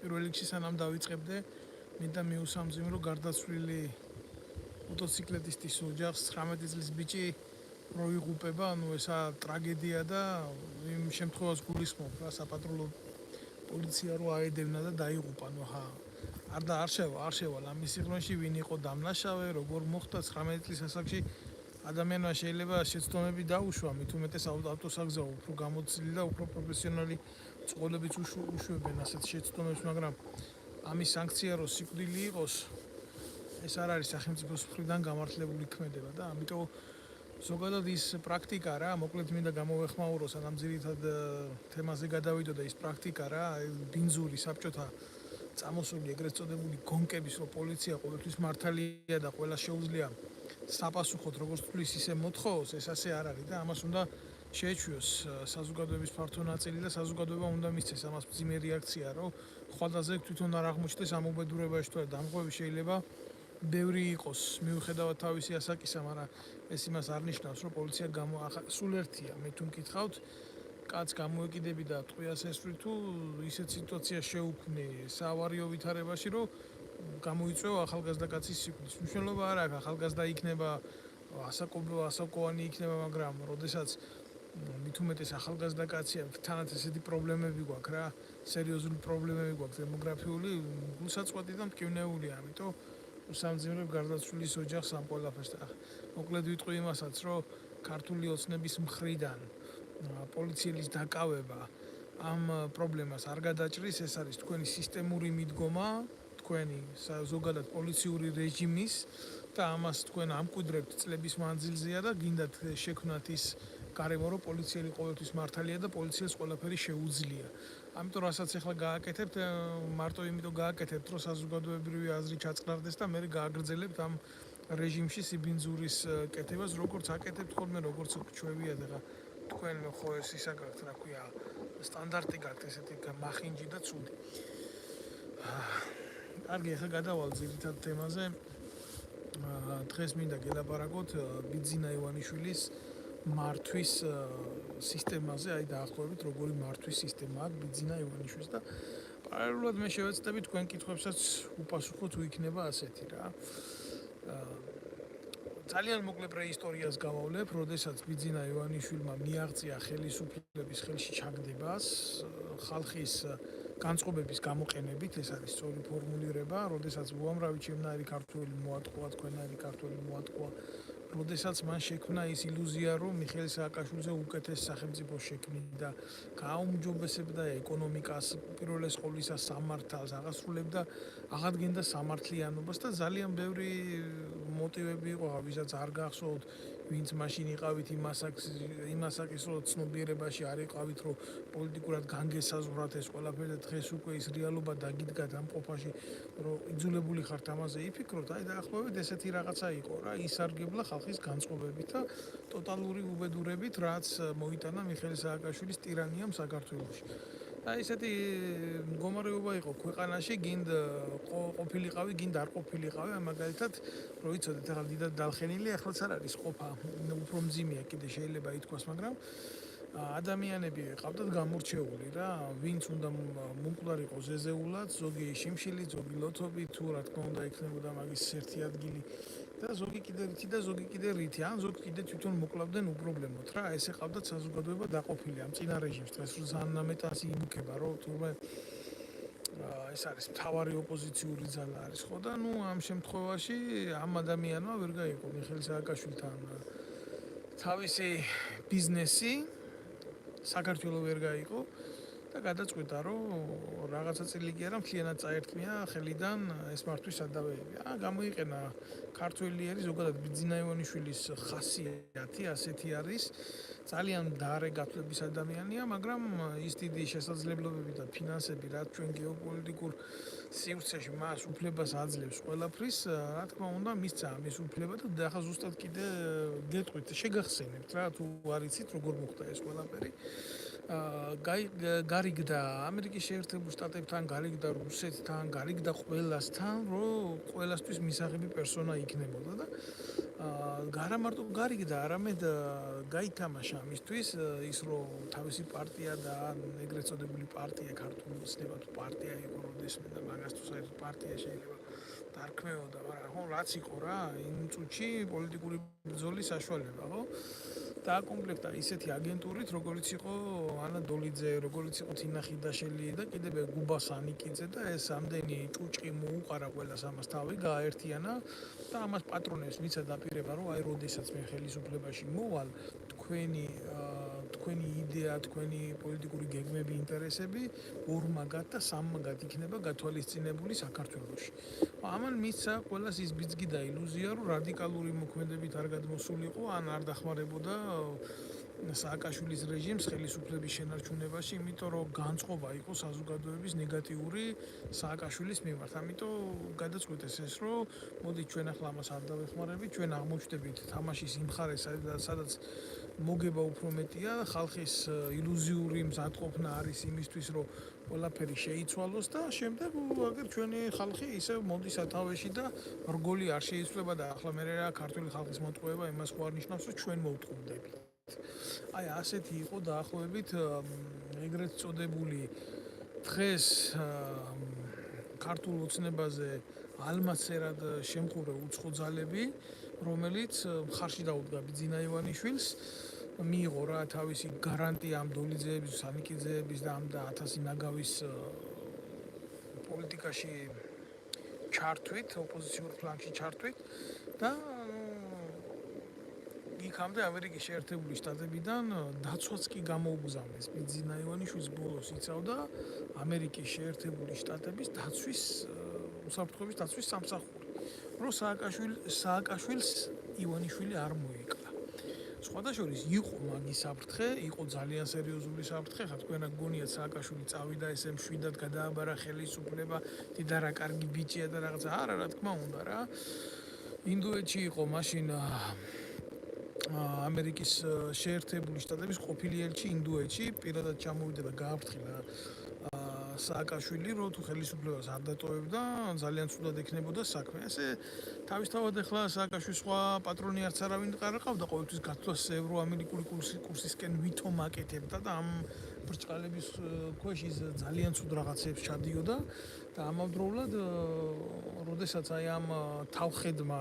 პირველ რიგში სანამ დავიწყებდე, მინდა მიუსამძიმრო გარდაცვლილი მოტოციკლეტისტის ოჯახს 19 წლის ბიჭი პროიღუპება, ესა ტრაგედია და იმ შემთხვევას გულისხმობ, რა საპატრულო პოლიცია რო აედევნა და დაიღუპა, არ შევალ ამის სიღრმეში ვინ იყო დამნაშავე, როგორ მოხდა 19 წლის ასაკში ადამიანმა შეიძლება შეცდომები დაუშვა, მით უმეტეს ავტოსაგზაო უფრო გამოცილი და უფრო პროფესიონალი წყოლებიც უშვებენ ასეთ შეცდომებს, მაგრამ ამის სანქცია რო სიკვდილი იყოს, ეს არ არის სახელმწიფოს მხრიდან გამართლებული ქმედება და ამიტომ ზოგადად ის პრაქტიკა რა, მოკლედ მინდა გამოვეხმაურო, სანამ ძირითად თემაზე გადავიდო და ის პრაქტიკა რა, ბინძური საბჭოთა წამოსული ეგრეთ წოდებული გონკების, რომ პოლიცია ყოველთვის მართალია და ყველა შეუძლია საპასუხოდ როგორც თulis ისე მოთხოვოს, ეს ასე არ არის და ამას უნდა შეეჩვიოს საზოგადოების ფართო ნაწილი და საზოგადოება უნდა მისცეს ამას მძიმე რეაქცია, რომ ხვალდაზე თვითონ არ აღმოჩნდეს ამ უბედურებაში, თუ დამხობები შეიძლება ბევრი იყოს მიუხედავად თავისი ასაკისა, მაგრამ ეს იმას არ ნიშნავს, რომ პოლიცია სულ ერთია. მე თუ მკითხავთ, კაც გამოეკიდები და ტყვიას ესვრი თუ ისეთ სიტუაციას შეუქმნი საავარიო ვითარებაში, რომ გამოიწვევა ახალგაზრდა კაცის სიკვდილის. მნიშვნელობა არ აქვს, ახალგაზრდა იქნება, ასაკოვანი იქნება, მაგრამ როდესაც მით უმეტეს ახალგაზრდა კაცია, თანაც ესეთი პრობლემები გვაქვს რა, სერიოზული პრობლემები გვაქვს დემოგრაფიული, გულსაწყვეტი და მტკივნეულია, ამიტომ უსამძიმრებ გარდაცვლილის ოჯახს ამ ყველაფერს და მოკლედ ვიტყვი იმასაც, რომ ქართული ოცნების მხრიდან პოლიციელის დაკავება ამ პრობლემას არ გადაჭრის, ეს არის თქვენი სისტემური მიდგომა, თქვენი ზოგადად პოლიციური რეჟიმის და ამას თქვენ ამკვიდრებთ წლების მანძილზეა და გინდათ შექმნათ ის გარემო, რომ პოლიციელი ყოველთვის მართალია და პოლიციელს ყველაფერი შეუძლია. ამიტომ რასაც ახლა გააკეთებთ, მარტო იმიტომ გააკეთებთ, რომ საზოგადოებრივი აზრი ჩაწყნარდეს და მე გააგრძელებთ ამ რეჟიმში სიბინძურის კეთებას, როგორც აკეთებთ ხოლმე, როგორც ჩვევია და თქვენ ხო ეს ისა გაქვთ, რა ქვია, სტანდარტი გაქვთ ესეთი მახინჯი და ცუდი. კარგი, ახლა გადავალ ძირითად თემაზე. დღეს მინდა გელაპარაკოთ ბიძინა ივანიშვილის მართვის სისტემაზე, აი დაახლოებით როგორი მართვის სისტემა აქვს ბიძინა ივანიშვილს და პარალელურად მე შევეცდები თქვენ კითხვებსაც უპასუხო თუ იქნება ასეთი რა. ძალიან მოკლე პრეისტორიას გავავლებ, როდესაც ბიძინა ივანიშვილმა მიაღწია ხელისუფლების ხელში ჩაგდებას ხალხის განწყობების გამოყენებით, ეს არის სწორი ფორმულირება, როდესაც უამრავი ჩემნაირი ქართველი მოატყუა, თქვენნაირი ქართველი მოატყუა, როდესაც მან შექმნა ის ილუზია, რომ მიხეილ სააკაშვილიძე უკეთეს სახელმწიფოს შექმნიდა, გააუმჯობესებდა ეკონომიკას, პირველეს ყოვლისა სამართალს, აღასრულებდა, აღადგენდა სამართლიანობას და ძალიან ბევრი მოტივები იყო, ვისაც არ გახსოვთ, ვინც მაშინ იყავით იმ ასაკის, რომ ცნობიერებაში არ იყავით, რომ პოლიტიკურად განგესაზღვრათ ეს ყველაფერი და დღეს უკვე ის რეალობა დაგიდგათ ამ ყოფაში, რომ იძულებული ხართ ამაზე იფიქროთ, აი დაახლოებით ესეთი რაღაცა იყო რა, ისარგებლა ხალხის განწყობებით და ტოტალური უბედურებით, რაც მოიტანა მიხეილ სააკაშვილის ტირანიამ საქართველოში. და ესეთი მდგომარეობა იყო ქვეყანაში, გინდ ყოფილიყავი, გინდ არ ყოფილიყავი, მაგალითად, რო იცოდეთ, ახლა დიდად დალხენილია, ახლაც არ არის ყოფა, უფრო მძიმეა კიდე შეიძლება ითქვას, მაგრამ ადამიანები ყავდათ გამორჩეული რა, ვინც უნდა მომკვდარიყო ზეზეულად, ზოგი შიმშილით, ზოგი ლოთობით, თუ რა თქმა უნდა იქნებოდა მაგის ერთი ადგილი და ზოგი კიდე რითი და ზოგი კიდე რითი, ან ზოგი კიდე თვითონ მოკლავდნენ უპრობლემოდ რა, ესე ყავდათ საზოგადოება დაყოფილი ამ წინა რეჟიმს, დღეს რო ზანამეტას იმუქება, რომ თურმე ეს არის მთავარი ოპოზიციური ძალა არის ხო და ამ შემთხვევაში ამ ადამიანმა ვერ გაიყო მიხეილ სააკაშვილთან თავისი ბიზნესი საქართველოს ვერ გაიყო და გადაწყვიტა, რომ რაღაცა წილი კი არა, მთლიანად წაერთმია ხელიდან ეს მართვის სადავეები. გამოიყენა ქართველიერი ზოგადად ბიძინა ივანიშვილის ხასიათი, ასეთი არის. ძალიან დაარე გათვლების ადამიანია, მაგრამ ის დიდი შესაძლებლობები და ფინანსები, რაც ჩვენ გეოპოლიტიკურ სივრცეში მას უფლებას აძლევს ყველაფრის, რა თქმა უნდა, მისცა ამის უფლება და ახლა ზუსტად კიდე გეტყვით, შეგახსენებთ რა, თუ არ იცით როგორ მოხდა ეს ყველაფერი. გარიგდა ამერიკის შეერთებულ შტატებთან, გარიგდა რუსეთთან, გარიგდა ყველასთან, რომ ყველასთვის მისაღები პერსონა იქნებოდა და არა მარტო გარიგდა, არამედ გაითამაშა ამისთვის ის რომ თავისი პარტია და ეგრეთ წოდებული პარტია ქართული ოცნება თუ პარტია იყო როდესმე და მაგას თუ საერთოდ პარტია შეიძლება დარქმეოდა, მაგრამ ხო რაც იყო რა, იმ წუთში პოლიტიკური ბრძოლის საშუალება, ხო? დააკომპლექტა ისეთი აგენტურით, როგორც იყო ანა დოლიძე, როგორც იყო თინა ხიდაშელი და კიდევ გუბა სანიკიძე და ეს ამდენი ჭუჭყი მოუყარა ყველას ამას თავი, გააერთიანა და ამას პატრონებს მიცა დაპირება, რომ აი როდესაც მე ხელისუფლებაში მოვალ, თქვენი იდეა, თქვენი პოლიტიკური გეგმები, ინტერესები ორმაგად და სამმაგად იქნება გათვალისწინებული საქართველოში. ამან მისცა ყველას ის ბიძგი და ილუზია, რომ რადიკალური მოქმედებით არ გადმოსულიყო, ან არ დახმარებოდა სააკაშვილის რეჟიმს ხელისუფლების შენარჩუნებაში, იმიტომ რომ განწყობა იყო საზოგადოების ნეგატიური სააკაშვილის მიმართ. ამიტომ გადაწყვეტეს ეს, რომ მოდი ჩვენ ახლა ამას არ დავეხმარებით, ჩვენ აღმოჩნდებით თამაშის იმ მხარეს, სადაც მოგება უფრო მეტია, ხალხის ილუზიური მზადყოფნა არის იმისთვის, რომ ყველაფერი შეიცვალოს და შემდეგ აგერ ჩვენი ხალხი ისევ მოდის სათავეში და რგოლი არ შეიცვლება და ახლა მე რა ქართული ხალხის მოტყუება იმას ხო არ ნიშნავს, რომ ჩვენ მოვტყუნდებით. აი ასეთი იყო დაახლოებით ეგრეთ წოდებული დღეს ქართულ ოცნებაზე ალმასერად შემხურე უცხო ძალები, რომელიც მხარში დაუდგა ბიძინა ივანიშვილს, მიიღო რა თავისი გარანტია ამ დოლიძეების, სანიკიძეების და ამ და 1000 ნაგავის პოლიტიკაში ჩართვით, ოპოზიციურ ფლანგში ჩართვით და იქამდე ამერიკის შეერთებული შტატებიდან დაცვაც კი გამოუგზავნეს. ბიძინა ივანიშვილს ბოლოს იცავდა ამერიკის შეერთებული შტატების დაცვის უსაფრთხოების დაცვის სამსახური, რომ სააკაშვილს ივანიშვილი არ მოეკლა. სხვადასხვა იყო მაგის საფრთხე, იყო ძალიან სერიოზული საფრთხე, ხა თქვენ გგონიათ სააკაშვილი წავიდა ესე მშვიდად გადააბარა ხელისუფლება, დიდი რა კარგი ბიჭია და რაღაცა, არა რა თქმა უნდა რა. ინდოეთში იყო მაშინ ამერიკის შეერთებული შტატების ყოფილი ელჩი ინდოეთში, პირადად ჩამოვიდა და გააფრთხილა სააკაშვილი, რომ თუ ხელისუფლებას არ დატოვებდა, ძალიან ცუდად ექნებოდა საქმე. ესე თავისთავად ახლა სააკაშვილის სხვა პატრონი არც არავინ არ ყავდა, ყოველთვის გათვლას ევროამერიკული კურსისკენ ვითომ აკეთებდა და ამ ბრჭყალების ქვეშ ის ძალიან ცუდ რაღაცებს ჩადიოდა და ამავდროულად, როდესაც აი ამ თავხედმა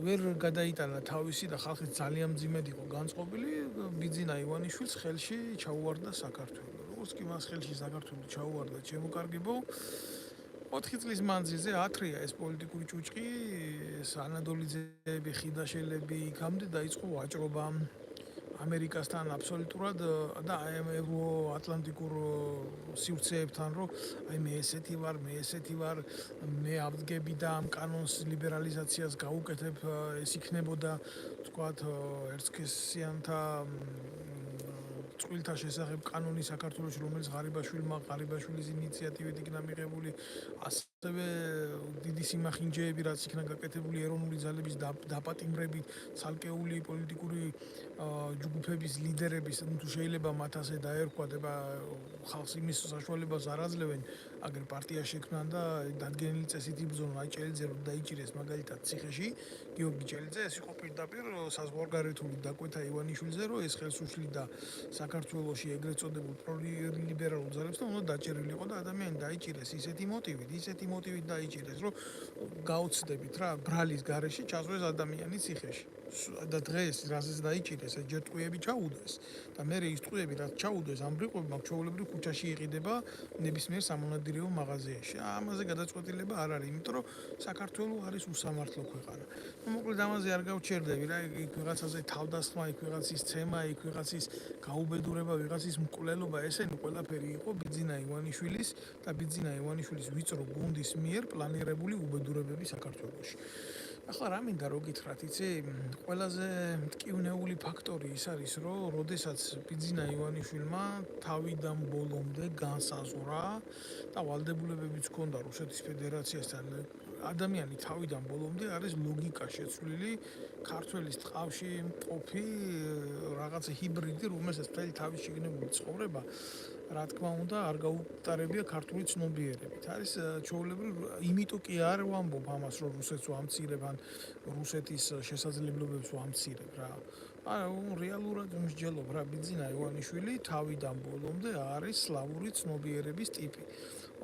ვერ გადაიტანა თავისი და ხალხი ძალიან მძიმედ იყო განწყობილი, ბიძინა ივანიშვილს ხელში ჩაუვარდა საქართველო. როგორც კი მას ხელში საქართველო ჩაუვარდა, ჩემო კარგებო, 4 წლის მანძილზე ათრია ეს პოლიტიკური ჭუჭყი, ანა დოლიძეები, ხიდაშელები, იქამდე დაიწყო ვაჭრობა ამერიკასთან აბსოლუტურად და აი ამ ევროატლანტიკურ სივრცეებთან, რომ აი მე ესეთი ვარ, მე ავდგები და ამ კანონს ლიბერალიზაციას გავუკეთებ, ეს იქნებოდა თქვათ ერთსქესიანთა წყვილთა შესახებ კანონი საქართველოში, რომელიც ღარიბაშვილის ინიციატივით იქნა მიღებული, ასევე დიდი სიმახინჯეები, რაც იქნა გაკეთებული ეროვნული ძალების დაპატიმრებით, ცალკეული პოლიტიკური ჯგუფების ლიდერების, თუ შეიძლება მათ ასე დაერქვათ და ხალხს იმის საშუალებას არ აძლევენ, აგერ პარტია შექმნან და დადგენილი წესით იბრძოლონ, აი ჭელიძე რომ დაიჭირეს მაგალითად ციხეში, გიორგი ჭელიძე, ეს იყო პირდაპირ საზღვარგარეთული დაკვეთა ივანიშვილზე, რომ ეს ხელს უშლიდა საქართველოში ეგრეთ წოდებულ პროლიბერალურ ძალებს და უნდა დაჭერილიყო და ადამიანი დაიჭირეს ისეთი მოტივით დაიჭირეს, რომ გაოცდებით რა, ბრალის გარეშე ჩასვეს ადამიანი ციხეში. და დღეს რაზეც დაიჭირეს, ეს ჯერ ტყუები ჩაუდეს და მე ის ტყუები რაც ჩაუდეს, ამ ბრიყვებმა ჩვეულებრივ ქუჩაში იყიდება ნებისმიერ სამონადირეო მაღაზიაში. ამაზე გადაწყვეტილება არ არის, იმიტომ რომ საქართველოს არის უსამართლო ქვეყანა. მოკლედ ამაზე არ გავჩერდები რა, იქ ვიღაცაზე თავდასხმა, იქ ვიღაცის ცემა, იქ ვიღაცის გაუბედურება, ვიღაცის მკვლელობა, ესენი ყველაფერი იყო ბიძინა ივანიშვილის და ბიძინა ივანიშვილის ვიწრო გუნდის მიერ პლანირებული უბედურებები საქართველოში. ახლა რა მინდა რო გითხრათ, იცი, ყველაზე მტკივნეული ფაქტორი ის არის, რომ როდესაც ბიძინა ივანიშვილმა თავიდან ბოლომდე განსაზღვრა და ვალდებულებებიც ჰქონდა რუსეთის ფედერაციასთან ადამიანი თავიდან ბოლომდე არის ლოგიკა შეცვლილი, ქართველის ტყავში მყოფი რაღაცა ჰიბრიდი, რომელსაც მთელი თავის შიგნებული ცხოვრება, რა თქმა უნდა, არ გაუტარებია ქართული ცნობიერებით. არის ჩვეულებრივ, იმიტომ კი არ ვამბობ ამას, რომ რუსეთს ვამცირებ ან რუსეთის შესაძლებლობებს ვამცირებ რა. არა, რეალურად მსჯელობ რა, ბიძინა ივანიშვილი თავიდან ბოლომდე არის სლავური ცნობიერების ტიპი.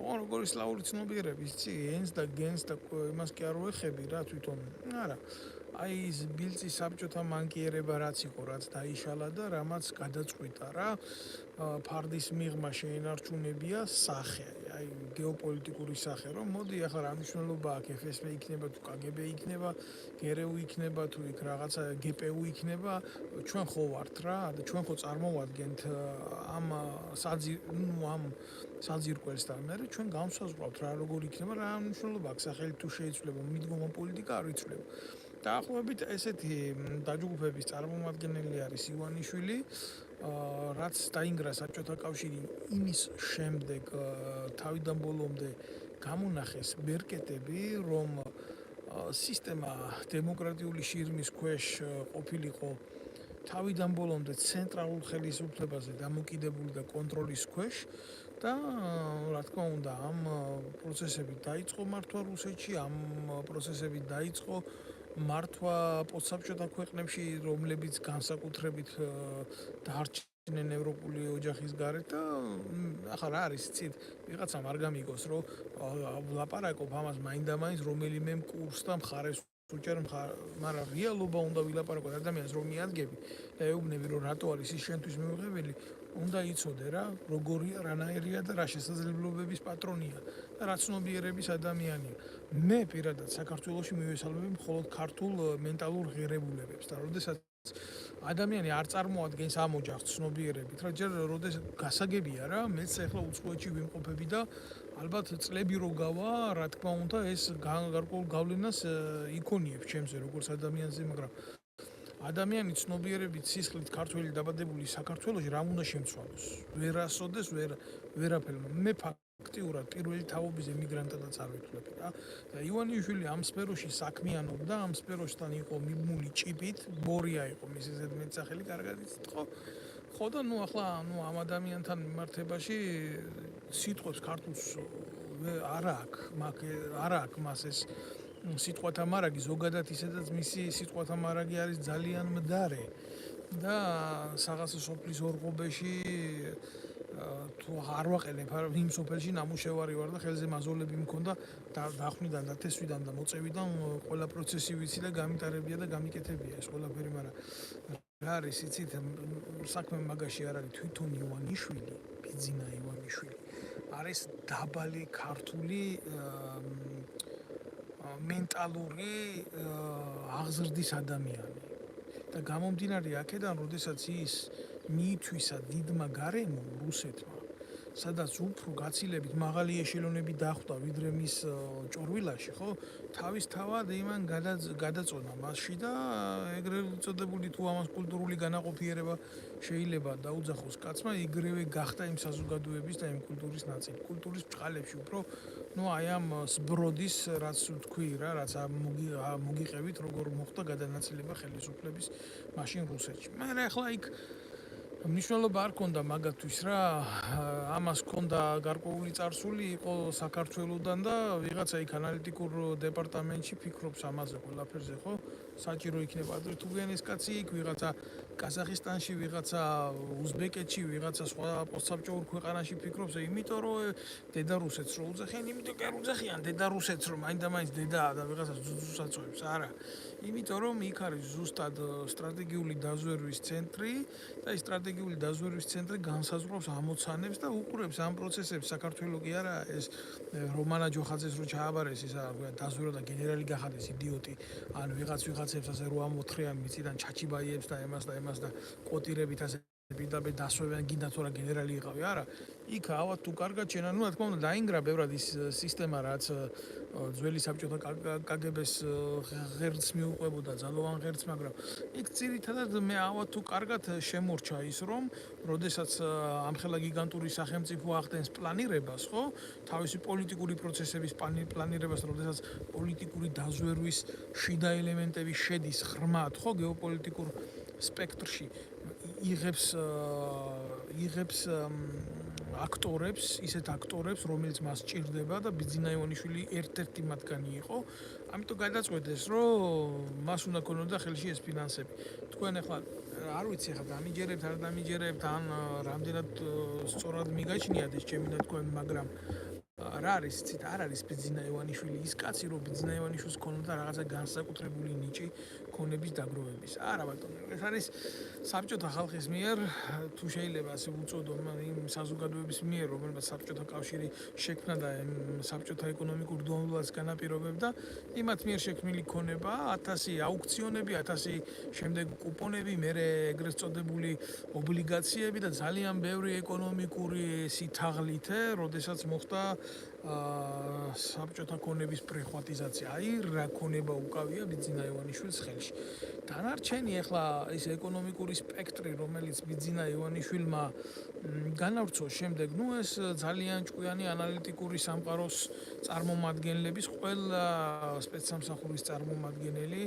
როგორი სლავური ცნობიერების, იცი, ენს და გენს და იმას კი არ ვეხები რა თვითონ. არა. აი ის ბილწის საბჭოთა მანკიერება რაც იყო, რაც დაიშალა და რამაც გადაწყვიტა რა, ფარდის მიღმა შეენარჩუნებია სახე, აი გეოპოლიტიკური სახე, რომ მოდი ახლა რა მნიშვნელობა აქვს FSB იქნება თუ KGB იქნება, GRU იქნება თუ იქ რაღაცა GPU იქნება, ჩვენ ხო ვართ რა და ჩვენ ხო წარმოვადგენთ ამ საძირკველს და მე ჩვენ განსაზღვრავთ რა როგორ იქნება, რა მნიშვნელობა აქვს სახელი თუ შეიცვლება მიდგომა პოლიტიკა არ იცვლება. დაახლოებით ესეთი დაჯგუფების წარმომადგენელი არის ივანიშვილი, რაც დაინგრა საბჭოთა კავშირი იმის შემდეგ თავიდან ბოლომდე გამონახეს ბერკეტები, რომ სისტემა დემოკრატიული შირიმის ქვეშ ყოფილიყო თავიდან ბოლომდე ცენტრალურ ხელისუფლებაზე დამოკიდებული და კონტროლის ქვეშ და რა თქმა უნდა ამ პროცესები დაიწყო მართვა რუსეთში, ამ პროცესები დაიწყო მართვა პოსტსაბჭოთა ქვეყნებში, რომლებიც განსაკუთრებით დარჩნენ ევროპული ოჯახის გარეთ და ახლა რა არის იცით, ვიღაცამ არ გამიგოს, რომ ვლაპარაკობ ამას მაინდა-მაინც რომელიმე კურსს და მხარეს უჭერ, მაგრამ რეალობა უნდა ვილაპარაკოთ ადამიანს რომ მიადგები და ეუბნები რომ რატო არის ის შენთვის მიუღებელი, უნდა იცოდე რა, როგორია, რანაირია და რა შესაძლებლობების პატრონია და რა ცნობიერების ადამიანია. მე პირადად საქართველოში მივესალმები მხოლოდ ქართულ მენტალურ ღირებულებებს და როდესაც ადამიანი არ წარმოადგენს ამ ოჯახს ცნობიერებით, რა ჯერ როდეს გასაგებია რა, მეც ახლა უცხოეთში ვიმყოფები და ალბათ წლები რო გავა, რა თქმა უნდა, ეს გარკვეულ გავლენას იქონიებს ჩემზე როგორც ადამიანზე, მაგრამ ადამიანი ცნობიერებით სისხლით ქართველი დაბადებული საქართველოში რამ უნდა შემცვალოს? ვერასოდეს ვერაფერ. მე ფაქტიურად პირველი თაობის ემიგრანტადაც არ ვეთვლები რა. და ივანიშვილი ამ სფეროში საქმიანობდა, ამ სფეროსთან იყო მიბმული ჭიპით, ბორია იყო მისი ზედმეტსახელი, კარგად იცით ხო? ხო და ახლა ამ ადამიანთან მიმართებაში სიტყვებს ქართულს არ აქვს მას ეს სიტყვათა მარაგი, ზოგადად ისედაც მისი სიტყვათა მარაგი არის ძალიან მდარე და რაღაცა სოფლის ორღობეში თუ არ ვაყენებ იმ სოფელში ნამუშევარი ვარ და ხელზე მაზოლები მქონდა და დახვნიდან და თესვიდან და მოწევიდან ყველა პროცესი ვიცი და გამიტარებია და გამიკეთებია ეს ყველაფერი, მაგრამ რა არის იცით, საქმე მაგაში არ არის თვითონ ივანიშვილი, ბიძინა ივანიშვილი არის დაბალი ქართული მენტალური აღზრდის ადამიანი და გამომდინარე აქედან, როდესაც ის მიითვისა დიდმა გარემომ რუსეთმა, სადაც უფრო გაცილებით მაღალი ეშელონები დახვდა ვიდრე მის ჭორვილაში, ხო? თავის თავად იმან გადაწონა მასში და ეგრეთ წოდებული თუ ამას კულტურული განაყოფიერება შეიძლება დაუძახოს კაცმა, იგრევე გახდა იმ საზოგადოების და იმ კულტურის ნაწილი. კულტურის ბრწყალებში უფრო აი ამ სბროდის, რაც თქვი რა, რაც მოგიყევით, როგორ მოხდა გადანაწილება ხელისუფლების მაშინ რუსეთში. მაგრამ ახლა იქ მნიშვნელობა არ ქონდა მაგათთვის რა, ამას ქონდა გარკვეული წარსული, იყო საქართველოსდან და ვიღაცა იქ ანალიტიკურ დეპარტამენტში ფიქრობს ამაზე ყველაფერზე, ხო? საჭირო იქნება ადრე თუ გენეს კაცი იქ, ვიღაცა კაზახისტანში, ვიღაცა უზბეკეთში, ვიღაცა სხვა პოსტსაბჭოურ ქვეყანაში ფიქრობს, იმიტომ რომ დედა რუსეთს რო უძახიან, იმიტომ კი არ უძახიან დედა რუსეთს, რომ მაინდა-მაინც დედაა და ვიღაცა ძუძუს აწვევს, არა. იმიტომ რომ იქ არის ზუსტად სტრატეგიული დაზვერვის ცენტრი და ეს სტრატეგიული დაზვერვის ცენტრი განსაზღვრავს ამოცანებს და უყურებს ამ პროცესებს. საქართველოს კი არა, ეს რომანა ჯოხაძეს რო ჩააბარეს ისა დაზვერვა და გენერალი გახადეს იდიოტი, ან ვიღაცებს ასე რო ამოთხრიან მიწიდან ჩაჩიბაიებს და ემას და კოტირებით ასე პირდაპირ დასვევენ, გინდა თუ რა გენერალი იყავი, არა. იქ ავად თუ კარგად შენ, რა თქმა უნდა, დაინგრა ბევრად ის სისტემა, რაც ძველი საბჭოთა კგბ-ს ღერდს მიუყვებოდა, ძალოვან ღერდს, მაგრამ იქ ძირითადად მე ავად თუ კარგად შემორჩა ის, რომ როდესაც ამხელა გიგანტური სახელმწიფო ახდენს პლანირებას, ხო? თავისი პოლიტიკური პროცესების პლანირებას, როდესაც პოლიტიკური დაზვერვის შიდა ელემენტები შედის ღრმად, ხო, გეოპოლიტიკურ სპექტრში იღებს აქტორებს, ისეთ აქტორებს, რომელიც მას ჭირდება და ბიძინა ივანიშვილი ერთ-ერთი მათგანი იყო. ამიტომ გადაწყვეტეს, რომ მას უნდა ქონოდა ხელში ეს ფინანსები. თქვენ ახლა არ ვიცი, ახლა დამიჯერებთ, არ დამიჯერებთ, ან რამდენად სწორად მიგაჩნიათ ეს ჩემი თქვენ, მაგრამ რა არის, იცით, არ არის ბიძინა ივანიშვილი ის კაცი, რომ ბიძინა ივანიშვილს ქონოდა რაღაცა განსაკუთრებული ნიჭი ქონების დაგროვების. არა ბატონო, ეს არის საბჭოთა ხალხის მიერ, თუ შეიძლება ასე უწოდო, იმ საზოგადოების მიერ, რომელსაც საბჭოთა კავშირი შექმნა და საბჭოთა ეკონომიკურ დონლობას განაპირობებდა, იმათ მიერ შექმნილი ქონება, 1000 აუქციონები, 1000 შემდეგ კუპონები, მერე ეგრეთ წოდებული ობლიგაციები და ძალიან ბევრი ეკონომიკური სითაღლითე, როდესაც მოხდა საბჭოთა ქონების პრიხვატიზაცია. აი რა ქონება უკავია ბიძინა ივანიშვილის ხელში. დანარჩენი ახლა ის ეკონომიკური სპექტრი, რომელიც ბიძინა ივანიშვილმა განავრცო შემდეგ, ეს ძალიან ჭკვიანი ანალიტიკური სამყაროს წარმომადგენლების ყველა სპეცსამსახურის წარმომადგენელი,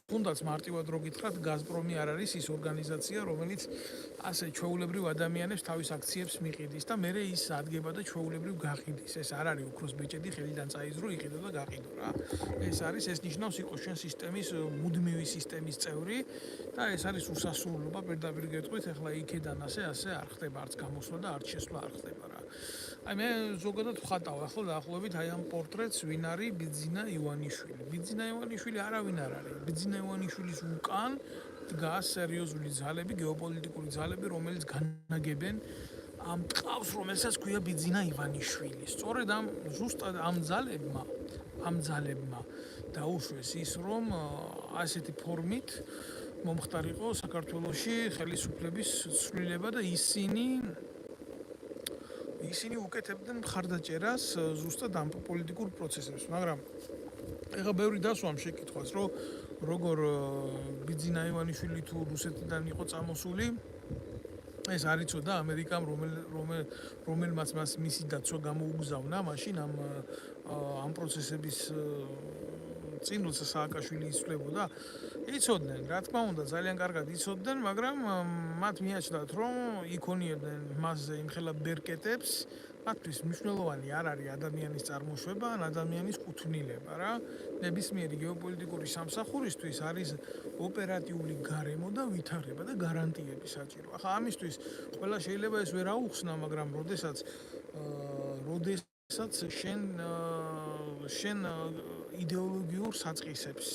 თუნდაც მარტივად რო გითხრათ, გაზპრომი არ არის ის ორგანიზაცია, რომელიც ასე ჩვეულებრივ ადამიანებს თავის აქციებს მიყიდის და მერე ის ადგება და ჩვეულებრივ გაყიდის. ეს არ არის უქროს ბეჭედი, ხელიდან წაიზრო, იყიდო და გაყიდო რა. ეს ნიშნავს იყო შენ სისტემის მუდმივი სისტემის წევრი და ეს არის უსასრულობა, პირდაპირ გეტყვით, ახლა იქიდან ასე არ ხდება, არც გამოსვლა და არც შესვლა არ ხდება რა. აი მე ზოგადად ვხატავ ახლა დაახლოებით აი ამ პორტრეტს, ვინ არის ბიძინა ივანიშვილი. ბიძინა ივანიშვილი არავინ არ არის. ბიძინა ივანიშვილის უკან დგას სერიოზული ძალები, გეოპოლიტიკური ძალები, რომელიც განაგებენ ამ ტყავს, რომელსაც ქვია ბიძინა ივანიშვილი. სწორედ ზუსტად ამ ძალებმა დაუშვეს ის, რომ ასეთი ფორმით მომხდარიყო საქართველოში ხელისუფლების ცვლილება და ისინი უკეთებდნენ მხარდაჭერას ზუსტად ამ პოლიტიკურ პროცესებს, მაგრამ ეხლა ბევრი დასვამ შეკითხვას, რომ როგორ ბიძინა ივანიშვილი თუ რუსეთიდან იყო წამოსული, ეს არ იცოდა ამერიკამ, რომელმაც მისი დაცვა გამოუგზავნა მაშინ ამ პროცესების წინ, როცა სააკაშვილი იცვლებოდა, იცოდნენ, რა თქმა უნდა, ძალიან კარგად იცოდნენ, მაგრამ მათ მიაჩნდათ, რომ იქონიებდნენ მასზე იმხელა ბერკეტებს, მათთვის მნიშვნელოვანი არ არის ადამიანის წარმოშვება, ან ადამიანის კუთვნილება რა. ნებისმიერი გეოპოლიტიკური სამსახურისთვის არის ოპერატიული გარემო და ვითარება და გარანტიები საჭირო. ახლა ამისთვის ყველა შეიძლება ეს ვერ აუხსნა, მაგრამ როდესაც შენ idეოლოგიურ საწყისებს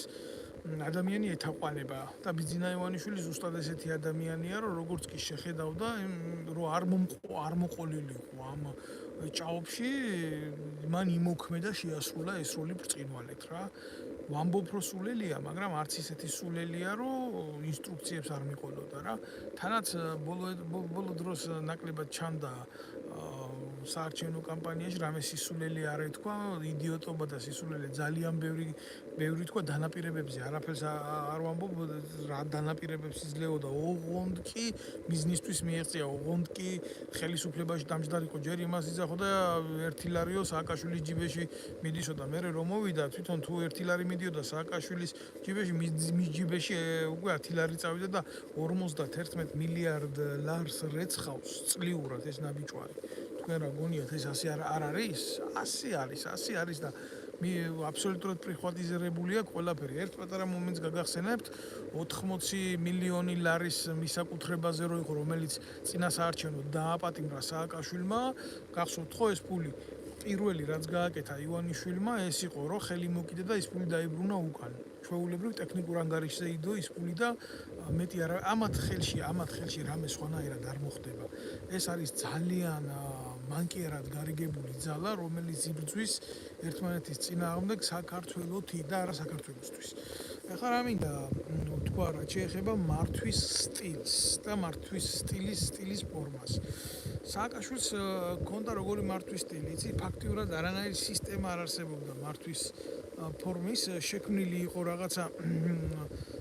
ადამიანი ეთაყვანება და ბიძინა ივანიშვილი ზუსტად ესეთი ადამიანია, რომ როგორც კი შეხედავდა, რომ არ მოყოლილიყო ამ ჭაობში, მან იმოქმედა შეასრულა ეს როლი ბრწყინვალედ რა. ვამბობ, რომ სულელია, მაგრამ არც ისეთი სულელია, რომ ინსტრუქციებს არ მიყოლოდა რა. თანაც ბოლო დროს ნაკლებად ჩანდა საარჩევნო კამპანიაში, რამე სისულელი არ ეთქვა, იდიოტობა და სისულელი ძალიან ბევრი თქვა დანაპირებებზე, არაფერს არ ვამბობ, რა დანაპირებებს იძლეოდა, ოღონდ კი ბიზნესთვის მიეღწია, ოღონდ კი ხელისუფლებაში დამჯდარიყო, ჯერ იმას იძახოდა 1 ლარიო სააკაშვილის ჯიბეში მიდისოდა, მერე რომ მოვიდა, თვითონ თუ 1 ლარი მიდიოდა სააკაშვილის ჯიბეში, მის ჯიბეში უკვე 10 ლარი წავიდა და 51 მილიარდ ლარს რეცხავს წლიურად ეს ნაბიჯვარი. თქვენ რა გონიათ, ეს ასე არ არის? 100 არის და აბსოლუტურად პრიხვატიზირებულია ყველაფერი. ერთ პატარა მომენტს გაგახსენებთ, 80 მილიონი ლარის მისაკუთრებაზე რო იყო, რომელიც წინა საარჩევნოდ დააპატიმრა სააკაშვილმა, გახსოვთ ხო ეს ფული? პირველი რაც გააკეთა ივანიშვილმა, ეს იყო, რომ ხელი მოკიდა და ის ფული დაიბრუნა უკან. ჩვეულებრივ ტექნიკურ ანგარიშზე იდო ის ფული და მეტი არა, ამათ ხელში რამე სხვანაირად არ მოხდება. ეს არის ძალიან მანკიერად გარიგებული ძალა, რომელიც იბრძვის ერთმანეთის წინააღმდეგ საქართველოსთვის და არა საქართველოსთვის. ეხლა რა მინდა თქვა რა შეეხება მართვის სტილს და მართვის სტილის ფორმას. სააკაშვილს ქონდა როგორი მართვის სტილი, იცი, ფაქტიურად არანაირი სისტემა არ არსებობდა მართვის ფორმის, შექმნილი იყო რაღაცა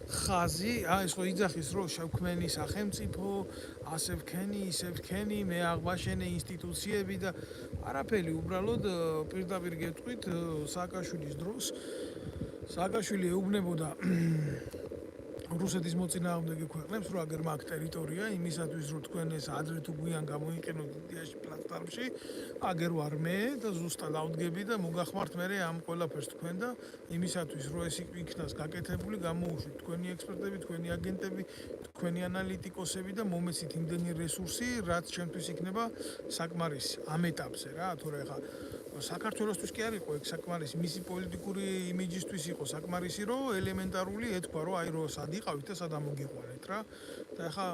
ხაზი, ეს ხო იძახის რომ შევქმენი სახელმწიფო, ასე ვქენი, ისე ვქენი, მე აღვაშენე ინსტიტუციები და არაფერი, უბრალოდ პირდაპირ გეტყვით სააკაშვილის დროს სააკაშვილი ეუბნებოდა რუსეთის მოწინააღმდეგე ქვეყნებს, რომ აგერ მაგ ტერიტორია იმისათვის, რომ თქვენ ეს ადრე თუ გვიან გამოიყენოთ იდეაში პლატფორმში, აგერ ვარ მე და ზუსტად ავდგები და მოგახმართ მე ამ ყველაფერს თქვენ და იმისათვის, რომ ეს იქნას გაკეთებული, გამოუშვით თქვენი ექსპერტები, თქვენი აგენტები, თქვენი ანალიტიკოსები და მომეცით იმდენი რესურსი, რაც ჩემთვის იქნება საკმარისი ამ ეტაპზე რა, თორე ხა საქართველოსთვის კი არ იყო ეგ საკმარისი, მისი პოლიტიკური იმიჯისთვის იყო საკმარისი, რომ ელემენტარული ეთქვა, რომ აი რომ სად იყავით და სად ამოგიყვანეთ რა. და ახლა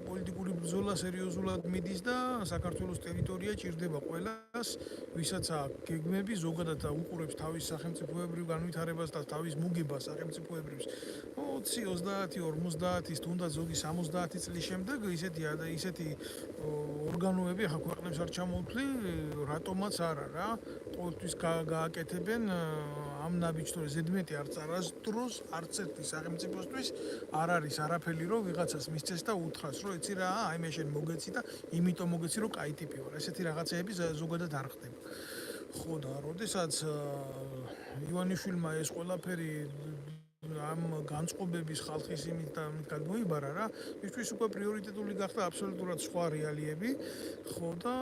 პოლიტიკური ბრძოლა სერიოზულად მიდის და საქართველოს ტერიტორია ჭირდება ყველას, ვისაც აქვს გეგმები, ზოგადად უყურებს თავის სახელმწიფოებრივ განვითარებას და თავის მოგებას სახელმწიფოებრივს. 20, 30, 50, თუნდაც ზოგი 70 წლის შემდეგ ისეთი ორგანოები ახლა ქვეყნებს არ ჩამოუთვლი, რატომაც არა რა. ყოველთვის გააკეთებენ ამ ნაბიჯს, ზედმეტი არ წარასდროს არც ერთი სახელმწიფოსთვის არ არის არაფერი, რომ ვიღაცას მისცეს და უთხრას, რომ იცი რა, აი მე შენ მოგეცი და იმიტომ მოგეცი, რომ კაი ტიპი ვარ. ესეთი რაღაცეები ზოგადად არ ხდება. ხო და როდესაც ივანიშვილმა ეს ყველაფერი ამ განწყობების ხალხის იმით და ამით გადმოიბარა რა, მისთვის უკვე პრიორიტეტული გახდა აბსოლუტურად სხვა რეალიები. ხო და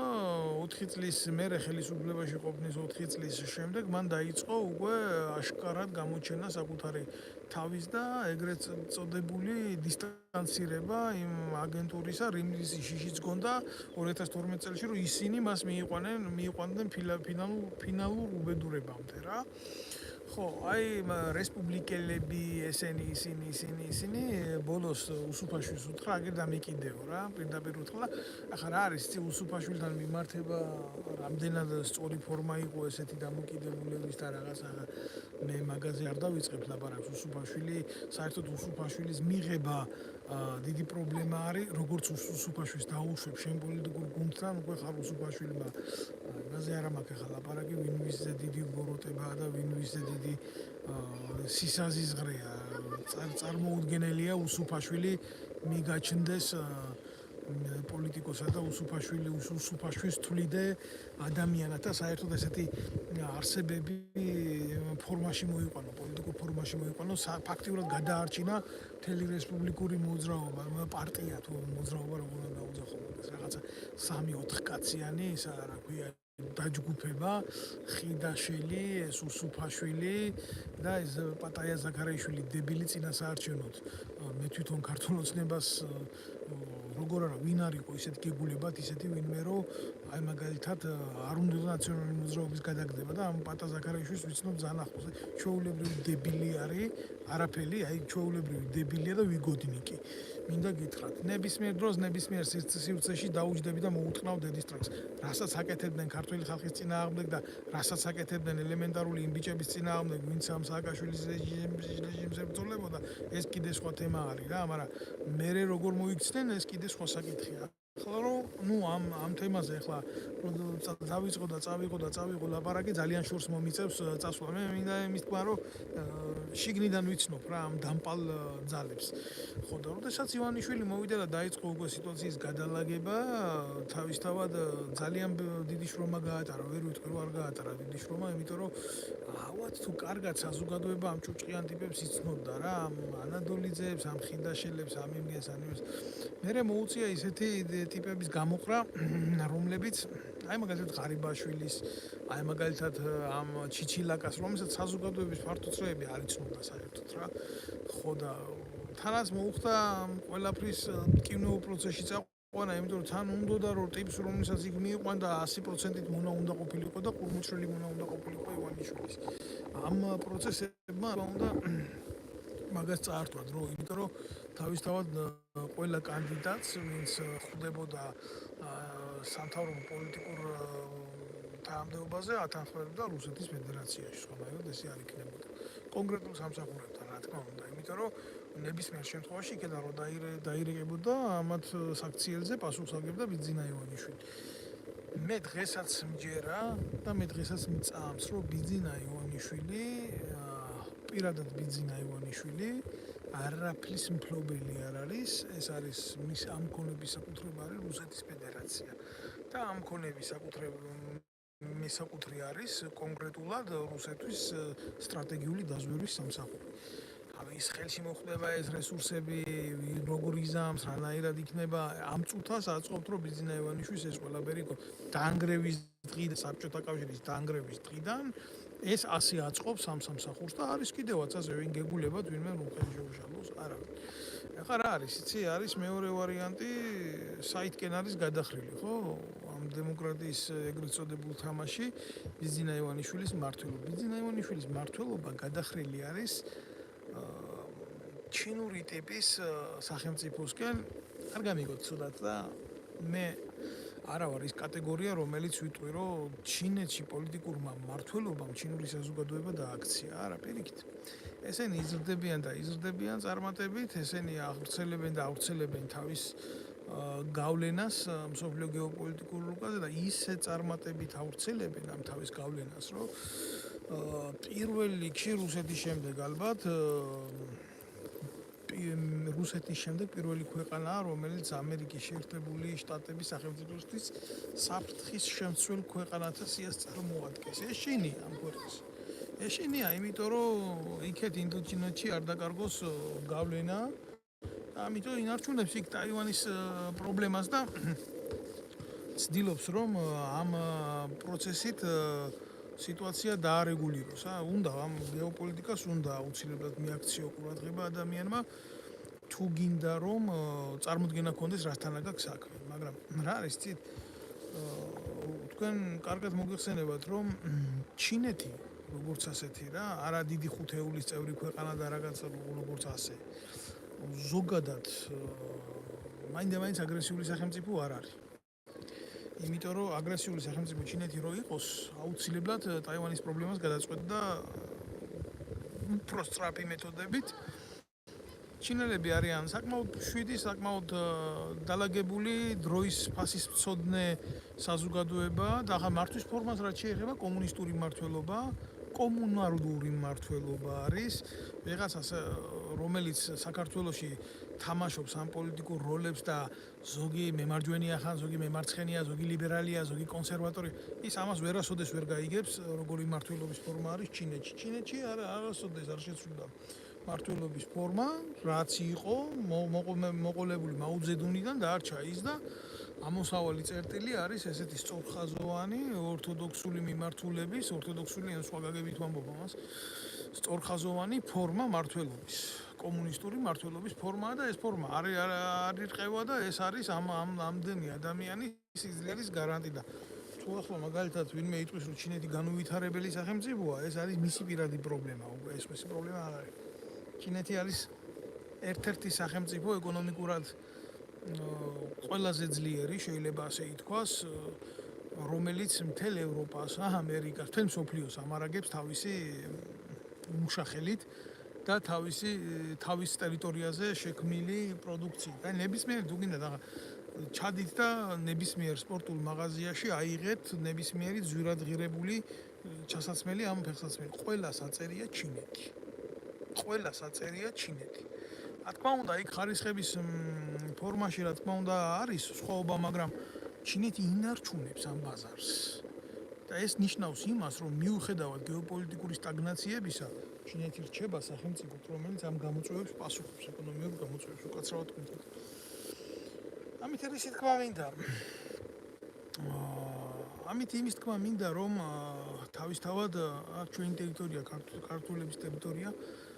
4 წლის მერე ხელისუფლებაში ყოფნის 4 წლის შემდეგ მან დაიწყო უკვე აშკარად გამოჩენა საკუთარი თავის და ეგრეთ წოდებული დისტანცირება იმ აგენტურისა, რის შიშიც გონდა 2012 წელს, რომ ისინი მას მიიყვანდნენ ფინალურ უბედურებამდე რა. ხო, აი რესპუბლიკელები ისინი ბოლოს უსუფაშვილს უთხრა, აგერ დამიკიდეო რა, პირდაპირ უთხრა. ახლა რა არის ცი უსუფაშვილთან მიმართება, რამდენად სწორი ფორმა იყო ესეთი დამოკიდებულების და რაღაცა მე მაგაზე არ დავიწყებ ლაპარაკს. უსუფაშვილი, საერთოდ უსუფაშვილის მიღება დიდი პრობლემა არის, როგორც უსუფაშვილს დაუშვებ შენ პოლიტიკურ გუნდთან, უკვე ხარ უსუფაშვილმა. იმაზე არ მაქვს ახლა ლაპარაკი, ვინ ვისზე დიდი ბოროტებაა და ვინ ვისზე დიდი სისაზიზღრეა. წარმოუდგენელია უსუფაშვილი მიგაჩნდეს პოლიტიკოსად და უსუფაშვილს თვლიდე ადამიანად და საერთოდ ესეთი არსებები ფორმაში მოიყვანო, პოლიტიკურ ფორმაში მოიყვანო, ფაქტიურად გადაარჩინა მთელი რესპუბლიკური მოძრაობა, პარტია თუ მოძრაობა როგორ უნდა დაუძახოს, რაღაცა 3-4 კაციანი, ისა რა ქვია დაჯგუფება, ხიდაშელი, ეს უსუფაშვილი და ეს პატაია ზაქარაიშვილი დებილი წინასაარჩევნოდ. მე თვითონ ქართულ ოცნებას როგორ არა, ვინ არ იყო ისეთ გეგულებად, ისეთი ვინმე რომ აი მაგალითად არ უნდა ნაციონალური მოძრაობის გადაგდება და ამ პატა ზაქარაიშვილს ვიცნობ ძალიან ახლოს. ჩვეულებრივი დებილი არის, არაფერი, აი ჩვეულებრივი დებილია და ვიგოდნიკი. მინდა გითხრათ, ნებისმიერ დროს, ნებისმიერ სივრცეში დაუჯდები და მოუთხრნავ დედისტრაკს. რასაც აკეთებდნენ ქართული ხალხის წინააღმდეგ და რასაც აკეთებდნენ ელემენტარული იმ ბიჭების წინააღმდეგ, ვინც ამ სააკაშვილის რეჟიმს ებრძოლებოდა, ეს კიდე სხვა თემა არის რა, მაგრამ მე როგორ მოიქცნენ, ეს კიდე სხვა საკითხია. ახლა რომ ამ თემაზე ახლა დავიწყო და წავიღო ლაპარაკი ძალიან შორს მომიწევს წასვლა. მე მინდა იმის თქვა, რომ შიგნიდან ვიცნობ რა ამ დამპალ ძალებს. ხო და როდესაც ივანიშვილი მოვიდა და დაიწყო უკვე სიტუაციის გადალაგება, თავისთავად ძალიან დიდი შრომა გაატარა, ვერ ვიტყვი რომ არ გაატარა დიდი შრომა, იმიტომ რომ ავად თუ კარგად საზოგადოება ამ ჭუჭყიან ტიპებს იცნობდა რა, ამ ანადოლიძეებს, ამ ხიდაშელებს, ამ იმგენს, ამ იმის. მერე მოუწია ისეთი ტიპების გამოყრა, რომლებიც აი მაგალითად ღარიბაშვილის, აი მაგალითად ამ ჩიჩილაკას, რომელსაც საზოგადოების ფართო წრეები არ იცნობდა საერთოდ რა. ხო და თანაც მოუხდა ყველაფრის ტკივნეულ პროცესში წაყვანა, იმიტომ რომ თან უნდოდა რომ ტიპს რომელსაც იქ მიიყვანდა 100%-ით მონა უნდა ყოფილიყო და ყურმუჩველი მონა უნდა ყოფილიყო ივანიშვილის. ამ პროცესებმა უნდა მაგას წაართვათ, რომ იმიტომ რომ თავისთავად ყველა კანდიდატს, ვინც ხვდებოდა სამთავრობო პოლიტიკურ თანამდებობაზე, ათანხმებდა რუსეთის ფედერაციაში, სხვანაირად ესე არ იქნებოდა. კონკრეტულ სამსახურებთან რა თქმა უნდა, იმიტომ რომ ნებისმიერ შემთხვევაში იქიდან რომ დაირეკებოდა ამათ საქციელზე პასუხს აგებდა ბიძინა ივანიშვილი. მე დღესაც მჯერა და მე დღესაც მწამს, რომ ბიძინა ივანიშვილი, პირადად ბიძინა ივანიშვილი არაფრის მფლობელი არ არის, ეს არის მის ამ კონების საკუთრება არის რუსეთის ფედერაცია. და ამ კონების საკუთრი არის კონკრეტულად რუსეთის სტრატეგიული დაზვერვის სამსახური. ის ხელში მოხვდება ეს რესურსები, როგორ იზამს, რანაირად იქნება, ამ წუთას აწყობთ, რომ ბიძინა ივანიშვილის ეს ყველაფერი დაანგრევის დღიდან, საბჭოთა კავშირის დაანგრევის დღიდან ეს ასე აწყობს ამ სამსახურს და არის კიდევაც ასე ვინ გეგულებათ ვინმე რუხელი შეუშალოს, არავინ. ეხლა რა არის, იცი, არის მეორე ვარიანტი, საითკენ არის გადახრილი, ხო? ამ დემოკრატიის ეგრეთ წოდებულ თამაში ბიძინა ივანიშვილის მმართველობა. ბიძინა ივანიშვილის მმართველობა გადახრილი არის ჩინური ტიპის სახელმწიფოსკენ. არ გამიგოთ ცუდად და მე არა ვარ ის კატეგორია, რომელიც ვიტყვი, რომ ჩინეთში პოლიტიკურმა მმართველობამ ჩინური საზოგადოება დააქცია. არა, პირიქით. ესენი იზრდებიან და იზრდებიან წარმატებით, ესენი ავრცელებენ და ავრცელებენ თავის გავლენას მსოფლიო გეოპოლიტიკურ რუკაზე და ისე წარმატებით ავრცელებენ ამ თავის გავლენას, რომ პირველ რიგში რუსეთის შემდეგ ალბათ რუსეთის შემდეგ პირველი ქვეყანაა, რომელიც ამერიკის შეერთებული შტატების სახელმწიფოსთვის საფრთხის შემცველ ქვეყანათა სიას წარმოადგენს. ეს შინია ამ ქვეყანას. ეს შინია, იმიტომ რომ იქეთ ინდოჩინეთში არ დაკარგოს გავლენა. ამიტომ ინარჩუნებს იქ ტაივანის პრობლემას და ცდილობს, რომ ამ პროცესით სიტუაცია დაარეგულიროს. უნდა ამ გეოპოლიტიკას უნდა აუცილებლად მიაქციო ყურადღება ადამიანმა თუ გინდა რომ წარმოდგენა ქონდეს რასთანაც საქმე. მაგრამ რა არის ცით თქვენ კარგად მოგეხსენებათ რომ ჩინეთი როგორც ასეთი რა, არა დიდი ხუთეულის წევრი ქვეყანა და რაღაც როგორც ასე. ზოგადად მაინდა-მაინც აგრესიული სახელმწიფო არ არის. იმიტომ რომ აგრესიული სახელმწიფო ჩინეთი რო იყოს, აუცილებლად ტაივანის პრობლემას გადაწყვეტდა უფრო სწრაფი მეთოდებით. ჩინელები არიან საკმაოდ შვიდი, საკმაოდ დალაგებული დროის ფასის მცოდნე საზოგადოება და ახლა მართვის ფორმას რაც შეეხება კომუნისტური მმართველობა, კომუნალური მმართველობა არის, ვიღაცას რომელიც საქართველოში თამაშობს ამ პოლიტიკურ როლებს და ზოგი მემარჯვენეა ხან, ზოგი მემარცხენეა, ზოგი ლიბერალია, ზოგი კონსერვატორი, ის ამას ვერასოდეს ვერ გაიგებს, როგორი მმართველობის ფორმა არის ჩინეთში. ჩინეთში არასოდეს არ შეცვლილა მმართველობის ფორმა, რაც იყო მოყოლებული მაუძედუნიდან დაარჩა ის და ამოსავალი წერტილი არის ესეთი სწორხაზოვანი ორთოდოქსული მიმართულების, ორთოდოქსული ან სხვა გაგებით ვამბობ ამას, სწორხაზოვანი ფორმა მმართველობის. კომუნისტური მმართველობის ფორმაა და ეს ფორმა არ ირყევა და ეს არის ამდენი ადამიანის სიძლიერის გარანტი და თუ ახლა მაგალითად ვინმე იტყვის რომ ჩინეთი განუვითარებელი სახელმწიფოა, ეს არის მისი პირადი პრობლემა, უკვე ეს მისი პრობლემა არ არის. ჩინეთი არის ერთ-ერთი სახელმწიფო ეკონომიკურად ყველაზე ძლიერი, შეიძლება ასე ითქვას, რომელიც მთელ ევროპას, ამერიკას, მთელ მსოფლიოს ამარაგებს თავისი მუშახელით და თავის ტერიტორიაზე შექმნილი პროდუქციით. აი ნებისმიერ თუ გინდათ ახლა ჩადით და ნებისმიერ სპორტულ მაღაზიაში აიღეთ ნებისმიერი ძვირადღირებული ჩასაცმელი ამ ფეხსაცმელი. ყველა საწერია ჩინეთი. ყველა საწერია ჩინეთი. რა თქმა უნდა, იქ ხარისხების ფორმაში რა თქმა უნდა არის სხვაობა, მაგრამ ჩინეთი ინარჩუნებს ამ ბაზარს. და ეს ნიშნავს იმას, რომ მიუხედავად გეოპოლიტიკური სტაგნაციებისა, ჩინეთი რჩება სახელმწიფოდ, რომელიც ამ გამოწვევებს პასუხობს, ეკონომიურ გამოწვევებს, უკაცრავად ვთქვით. ამით ისე თქვა მინდა. ამით იმის თქვა მინდა, რომ თავისთავად აქ ჩვენი ტერიტორია, ქართულების ტერიტორია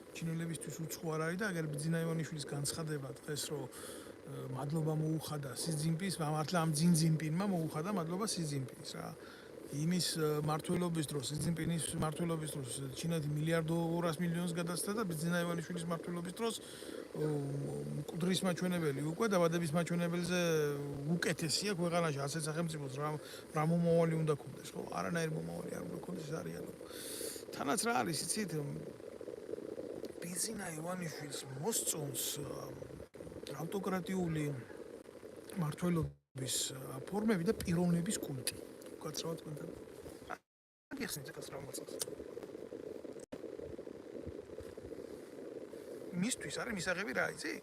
ჩინელებისთვის უცხო არ არის და აგერ ბიძინა ივანიშვილის განცხადება დღეს რომ მადლობა მოუხადა სი ძინპინს, მართლა ამ ძინპინმა მოუხადა მადლობა სი ძინპინს რა. იმის მმართველობის დროს, სი ძინპინის მმართველობის დროს ჩინეთი 1.2 მილიარდს გადასცა და ბიძინა ივანიშვილის მმართველობის დროს მკვდრის მაჩვენებელი უკვე დაბადების მაჩვენებელზე უკეთესია ქვეყანაში ასეთ სახელმწიფოს რა მომავალი უნდა ქონდეს, ხო? არანაირი მომავალი არ უნდა ქონდეს, არიანო. თანაც რა არის, იცით? ბიძინა ივანიშვილს მოსწონს ავტოკრატიული მართლობის ფორმები და პიროვნების კულტი. უკაცრავად თქვენთან. გიხსნით ეხლა რა მოწონს. მისთვის არის მისაღები რა იცი?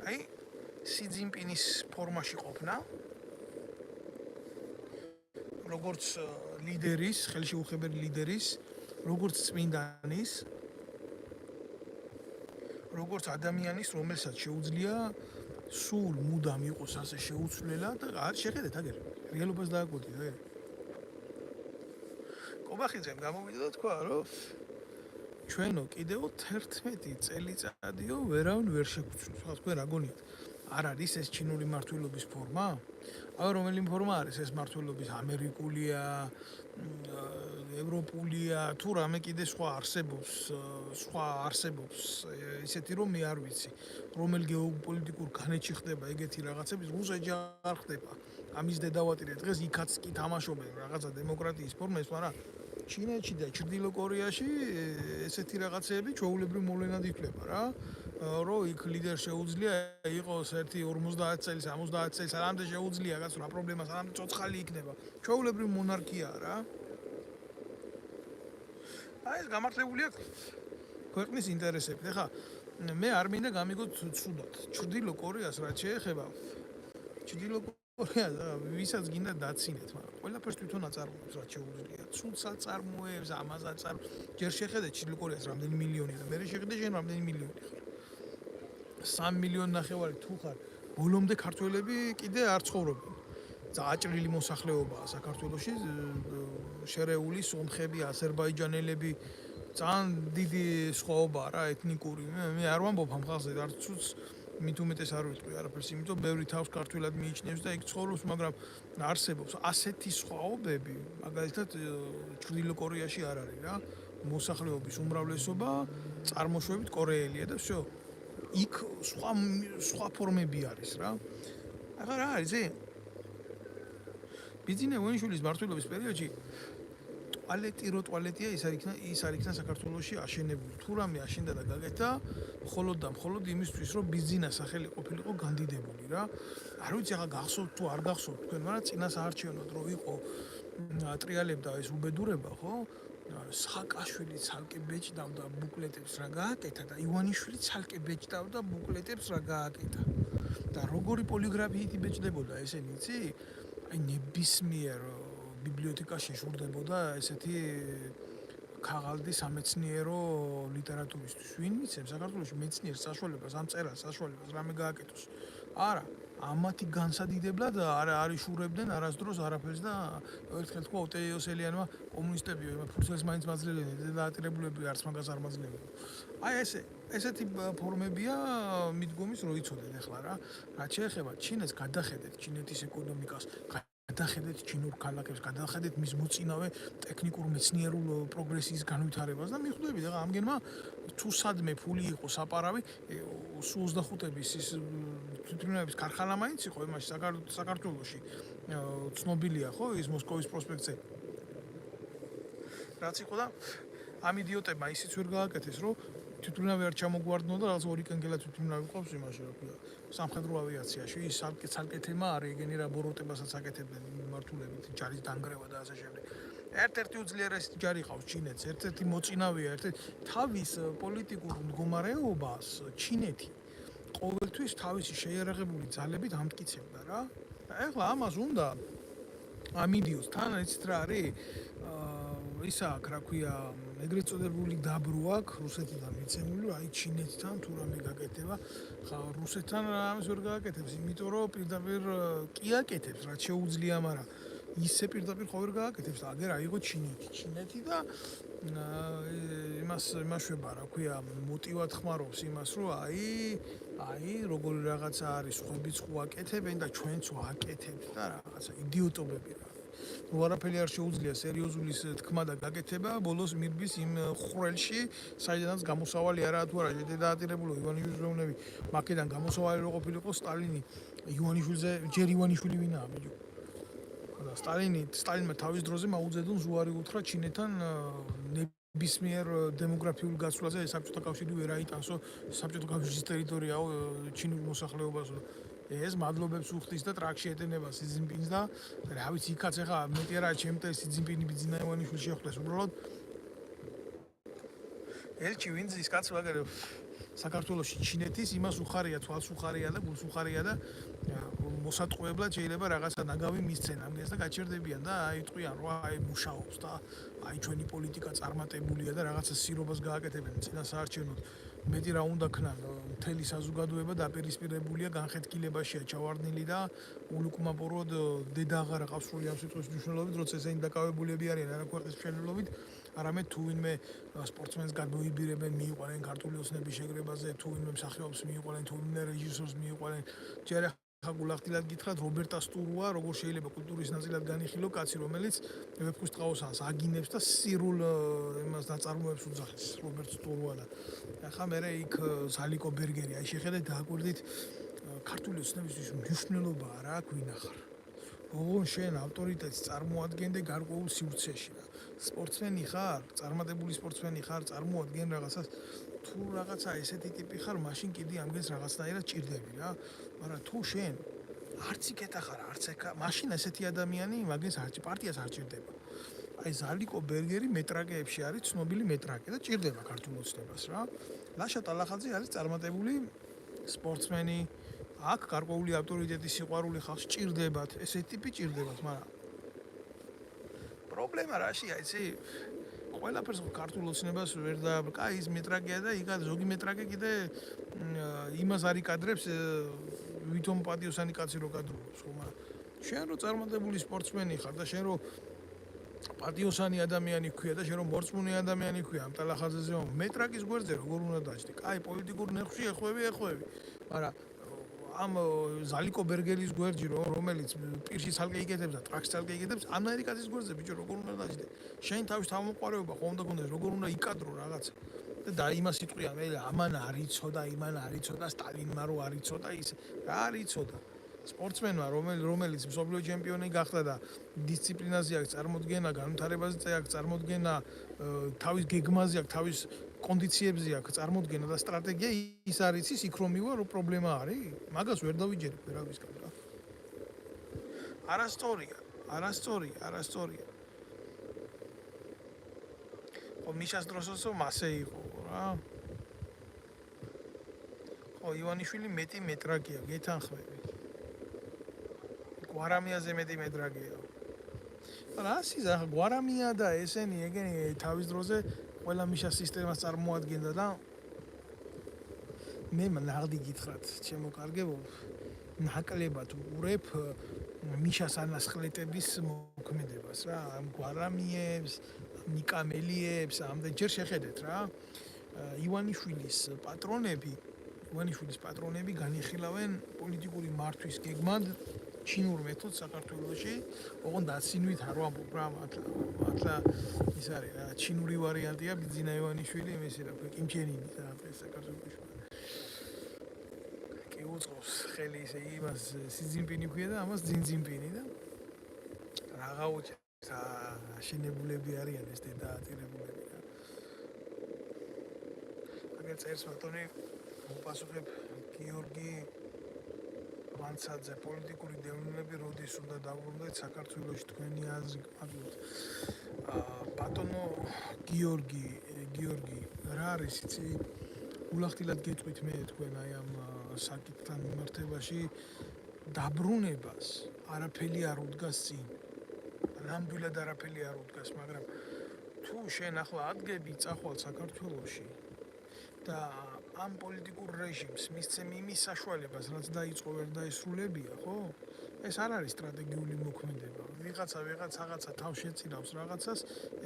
აი სი ძინპინის ფორმაში ყოფნა როგორც ლიდერის, ხელშეუხებელი ლიდერის, როგორც წმინდანის, როგორც ადამიანის, რომელსაც შეუძლია სულ მუდამ იყოს ასე შეუცვლელად და არ შეხედეთ აგერ რეალობას დააკვირდით აგერ კობახიძემ გამოვიდა და თქვა რომ ჩვენო კიდევ 11 წელიწადიო ვერავინ ვერ შეგვცნობს. ხო თქვენ რა გონიათ? არ არის ეს ჩინური მართლობის ფორმა? აი რომელი ფორმა არის ეს მართლობის ამერიკულია, ევროპულია, თუ რამე კიდე სხვა არსებობს ისეთი რომ მე არ ვიცი, რომელ გეოპოლიტიკურ განეჩი ხდება ეგეთი რაღაცები, რუსეთში არ ხდება. ამის დედავატირე დღეს იქაც კი თამაშობენ რაღაცა დემოკრატიის ფორმას, მაგრამ ჩინეთში და ჩრდილო კორეაში ესეთი რაღაცები ჩვეულებრივ მოვლენად ითვლება რა. რომ იქ ლიდერ შეუძლია იყოს 50 წელი, 70 წელი, სანამდე შეუძლია კაცო რა პრობლემა, სანამდე ცოცხალი იქნება. ჩვეულებრივ მონარქიაა რა. აი ეს გამართლებულია ქვეყნის ინტერესებით. ეხლა მე არ მინდა გამიგოთ ცუდად. ჩრდილო კორეას რაც შეეხება, ჩრდილო კორეას ვისაც გინდა დაცინეთ, მაგრამ ყველაფერს თვითონ აწარმოებს რაც შეუძლია. ცუდს აწარმოებს, ამას აწარმოებს. ჯერ შეხედეთ ჩრდილო კორეას რამდენი მილიონია და მე შეხედე შენ რამდენი მილიონი ხარ. 3 მილიონი ნახევარი თუ ხარ, ბოლომდე ქართველები კიდე არ ცხოვრობენ. აჭრილი მოსახლეობაა საქართველოში, შერეული სომხები, აზერბაიჯანელები, ძალიან დიდი სხვაობაა რა ეთნიკური. მე არ ვამბობ ამ ხალხზე, არც ცუც მით უმეტეს არ ვიტყვი არაფერს, იმიტომ ბევრი თავს ქართველად მიიჩნევს და იქ ცხოვრობს, მაგრამ არსებობს ასეთი სხვაობები, მაგალითად ჩრდილო კორეაში არ არის რა. მოსახლეობის უმრავლესობა წარმოშობით კორეელია და всё. იქ სხვა ფორმები არის რა. ახლა რა არის ზე? ბიძინა ივანიშვილის მმართველობის პერიოდში ტუალეტია ის არ იქნა საქართველოში აშენებული. თუ რამე აშენდა და გაკეთა, მხოლოდ და მხოლოდ იმისთვის, რომ ბიძინა სახელი ყოფილიყო განდიდებული რა. არ ვიცი ახლა გახსოვთ თუ არ გახსოვთ თქვენ, მაგრამ წინასაარჩევნოდ რო იყო ტრიალებდა ეს უბედურება, ხო? სააკაშვილი ცალკე ბეჭდავდა ბუკლეტებს რა გააკეთა და ივანიშვილი ცალკე ბეჭდავდა ბუკლეტებს რა გააკეთა. და როგორი პოლიგრაფიით იბეჭდებოდა ესენი, იცი? აი ნებისმიერ ბიბლიოთეკაში შურდებოდა ესეთი ქაღალდი სამეცნიერო ლიტერატურისთვის. ვინ მიცემს საქართველოში მეცნიერს საშუალებას, ამ წერას საშუალებას რამე გააკეთოს? არა, ამათი განსადიდებლად არ იშურებდნენ არასდროს არაფერს და ერთხელ თქვა ოტეიოსელიანმა კომუნისტებიო, ემა ფურცელს მაინც მაძლევდნენ და დაატირებულები არც მაგას არ მაძლევდნენ. აი ესეთი ფორმებია მიდგომის რო იცოდეთ ახლა რა. რაც შეეხება ჩინეთს, გადახედეთ ჩინეთის ეკონომიკას, გადახედეთ ჩინურ ქალაქებს, გადახედეთ მის მოწინავე ტექნიკურ მეცნიერულ პროგრესის განვითარებას და მიხვდებით ახლა ამგენმა თუ სადმე ფული იყო საპარავი სუ-25-ების ის თვითმფრინავების ქარხანა მაინც იყო იმაში საქართველოში ცნობილია ხო ის მოსკოვის პროსპექტზე რაც იყო და ამ იდიოტებმა ისიც ვერ გააკეთეს რომ თვითმფრინავი არ ჩამოგვარდნო და რაღაც ორი კენკელა თვითმფრინავი ყავს იმაში რა ქვია სამხედრო ავიაციაში ის ცალკე თემა არის ეგენი რა ბოროტებასაც აკეთებდნენ მმართველები ჯარის დანგრევა და ასე შემდეგ ერთ-ერთი უძლიერესი ჯარი ყავს ჩინეთს ერთ-ერთი მოწინავეა თავის პოლიტიკურ მდგომარეობას ჩინეთი ყოველთვის თავისი შეიარაღებული ძალებით ამტკიცებდა რა ეხლა ამას უნდა ამიდიოს თან იცით რა არის ისა აქ რა ქვია ეგრეთ წოდებული დაბრო აქვს რუსეთიდან მიცემული აი ჩინეთთან თუ რამე გაკეთება ხა რუსეთთან ამას ვერ გააკეთებს იმიტომ რომ პირდაპირ კი აკეთებს რაც შეუძლია მაგრამ ისე პირდაპირ ხო ვერ გააკეთებს აგერ აიღო ჩინეთი და იმას იმაშვება რა ქვია მოტივად ხმარობს იმას რომ აი როგორი რაღაცა არის ხუბიც ხო აკეთებენ და ჩვენც ვაკეთებთ და რაღაცა იდიოტობები რა რო არაფერი არ შეუძლია სერიოზული თქმა და გაკეთება ბოლოს მირბის იმ ხრელში საიდანაც გამოსავალი არაა თუ არა შედაატირებულო ივანიშვილები მაკედან გამოსავალი რო ყოფილიყო სტალინი ივანიშვილზე ჯერ ივანიშვილი ვინაა ბიჭო და სტალინმა თავის დროზე მაუძედუნს უარი უთხრა ჩინეთთან ნებისმიერ დემოგრაფიულ გაცვლაზე საბჭოთა კავშირი ვერ აიტანსო საბჭოთა კავშირის ტერიტორიაო ჩინურ მოსახლეობას. ეს მადლობებს უხდის და ტრაქში ეტენება სი ძინპინს და რა ვიცი იქაც ახლა მეტი არა ჩემთან სი ძინპინი ბიძინა ივანიშვილი შეხვდეს უბრალოდ ელჩი ვინც ის კაცი ვაგერ საქართველოში ჩინეთის იმას უხარია თვალს უხარია და გულს უხარია და მოსატყუებლად შეიძლება რაღაცა ნაგავი მისცენ ამას და გაჩერდებიან და აი ტყვიან რა აი მუშაობს და აი ჩვენი პოლიტიკა წარმატებულია და რაღაცა სირობას გააკეთებენ წინასაარჩევნოდ მეტი რა უნდა ქნან მთელი საზოგადოება დაპირისპირებულია განხეთქილებაშია ჩავარდნილი და ულუკმაპოროდ დედა აღარ ყავს სრული ამ სიტყვის მნიშვნელობით როცა ესენი დაკავებულები არიან არა ქვეყნის მშენებლობით არამედ თუ ვინმე სპორტსმენს გადმოიბირებენ მიიყვანენ ქართული ოცნების შეგრებაზე თუ ვინმე მსახიობს მიიყვანენ თუ ვინმე რეჟისორს მიიყვანენ ჯერ გულახდილად გითხრათ რობერტა სტურუა როგორ შეიძლება კულტურის ნაწილად განიხილო კაცი რომელიც ვეფხისტყაოსანს აგინებს და სირულ იმას დაწარმოებს უძახის რობერტ სტურუა და ახლა მე იქ ზალიკო ბერგერი აი შეხედეთ დააკვირდით ქართული ოცნებისთვის მნიშვნელობა რა აქვს ვინახარ ოღონ შენ ავტორიტეტს წარმოადგენდე გარკვეულ სივრცეში რა სპორტსმენი ხარ წარმატებული სპორტსმენი ხარ წარმოადგენ რაღაცას თუ რაღაცა ესეთი ტიპი ხარ მაშინ კიდე ამგენს რაღაცნაირად ჭირდები რა მაგრამ თუ შენ არც იქეთა ხარ არც ეკა მაშინ ესეთი ადამიანი მაგას არც პარტიას არ ჭირდება აი ზალიკო ბერგერი მეტრაკეებში არის ცნობილი მეტრაკე და ჭირდება ქართულ ოცნებას რა ლაშა ტალახაძე არის წარმატებული სპორტსმენი აქ გარკვეული ავტორიტეტის სიყვარული ხალხს ჭირდებათ ესეთი ტიპი ჭირდებათ მაგრამ პრობლემა რაშია იცი ყველაფერს ქართულ ოცნებას ვერ და კაი ის მეტრაკეა და იქა ზოგი მეტრაკე კიდე იმას არ იკადრებს ვითომ პატიოსანი კაცი რო კადრობს ხო მაგრამ შენ რო წარმატებული სპორტსმენი ხარ და შენ რო პატიოსანი ადამიანი ხია და შენ რო მორწმუნე ადამიანი ხია ამ ტალახაძეზე მეტრაკის გვერდზე როგორ უნდა დაჭდე კაი პოლიტიკურ ნერვში ეხვევი მაგრამ ამ ზალიკო ბერგელის გვერდში რომელიც პირში ცალკე იკეთებს და ტრაქს ცალკე იკეთებს ამერიკაზის გვერდზე ბიჭო როგორ უნდა დაჭდე შენ თავის თავმოყარეობა ხო უნდა გქონდეს როგორ უნდა იკადრო რაღაცა და იმას იტყვია მე ამან არ იცოდა იმან არ იცოდა სტალინმა რო არ იცოდა ის რა არ იცოდა სპორტსმენმა რომელიც მსოფლიო ჩემპიონი გახდა და დისციპლინაზე აქვს წარმოდგენა განვითარებაზე აქვს წარმოდგენა თავის გეგმაზე აქვს თავის კონდიციებზე აქვს წარმოდგენა და სტრატეგია ის არის ის იქ რომ მივა რო პრობლემა არის მაგას ვერ დავიჯერებ ვერავისგან რა არასწორია ხო მიშას დროსოსო მასე იყო რა ხო ივანიშვილი მეტი მეტრაკეა გეთანხმები გვარამიაზე მეტი მეტრაკეა რა სიზა გვარამია და ესენი ეგენი თავის დროზე ყველა მიშას სისტემას წარმოადგენდა და მე ნაღდი გითხრათ ჩემო კარგებო ნაკლებად ურებ მიშას ანასხლეტების მოქმედებას რა ამ გვარამიებს ნიკამელიებს ამდენ ჯერ შეხედეთ რა ივანიშვილის პატრონები განიხილავენ პოლიტიკური მართვის გეგმად ჩინურ მეთოდს საქართველოში, ოღონდ დაცინვით არ ვამბობ რა, მართლა ის არის რა, ჩინური ვარიანტია ბიძინა ივანიშვილი, იმისი რა, კიმჩენინი რა, ეს საქართველოში. კი უწყობს ხელი ისე იმას სიძინპინი ქვია და ამას ძინძინპინი და რაღა უჭერს აშენებულები არიან ეს დედაატირებულები რა. აგერ წერს ბატონი მოპასუხებ გიორგი ვანცაძე პოლიტიკური დევნილები როდის უნდა დაბრუნდეთ საქართველოში თქვენი აზრი გმადლობთ. ბატონო გიორგი რა არის იცი ულახდილად გეტყვით მე თქვენ აი ამ საკითხთან მიმართებაში დაბრუნებას არაფერი არ უდგას წინ. ნამდვილად არაფერი არ უდგას, მაგრამ თუ შენ ახლა ადგები წახვალ საქართველოში და ამ პოლიტიკურ რეჟიმს მისცემ იმის საშუალებას, რაც დაიწყო ვერ დაესრულებია, ხო? ეს არ არის სტრატეგიული მოქმედება. ვიღაცა თავს შეწირავს რაღაცას,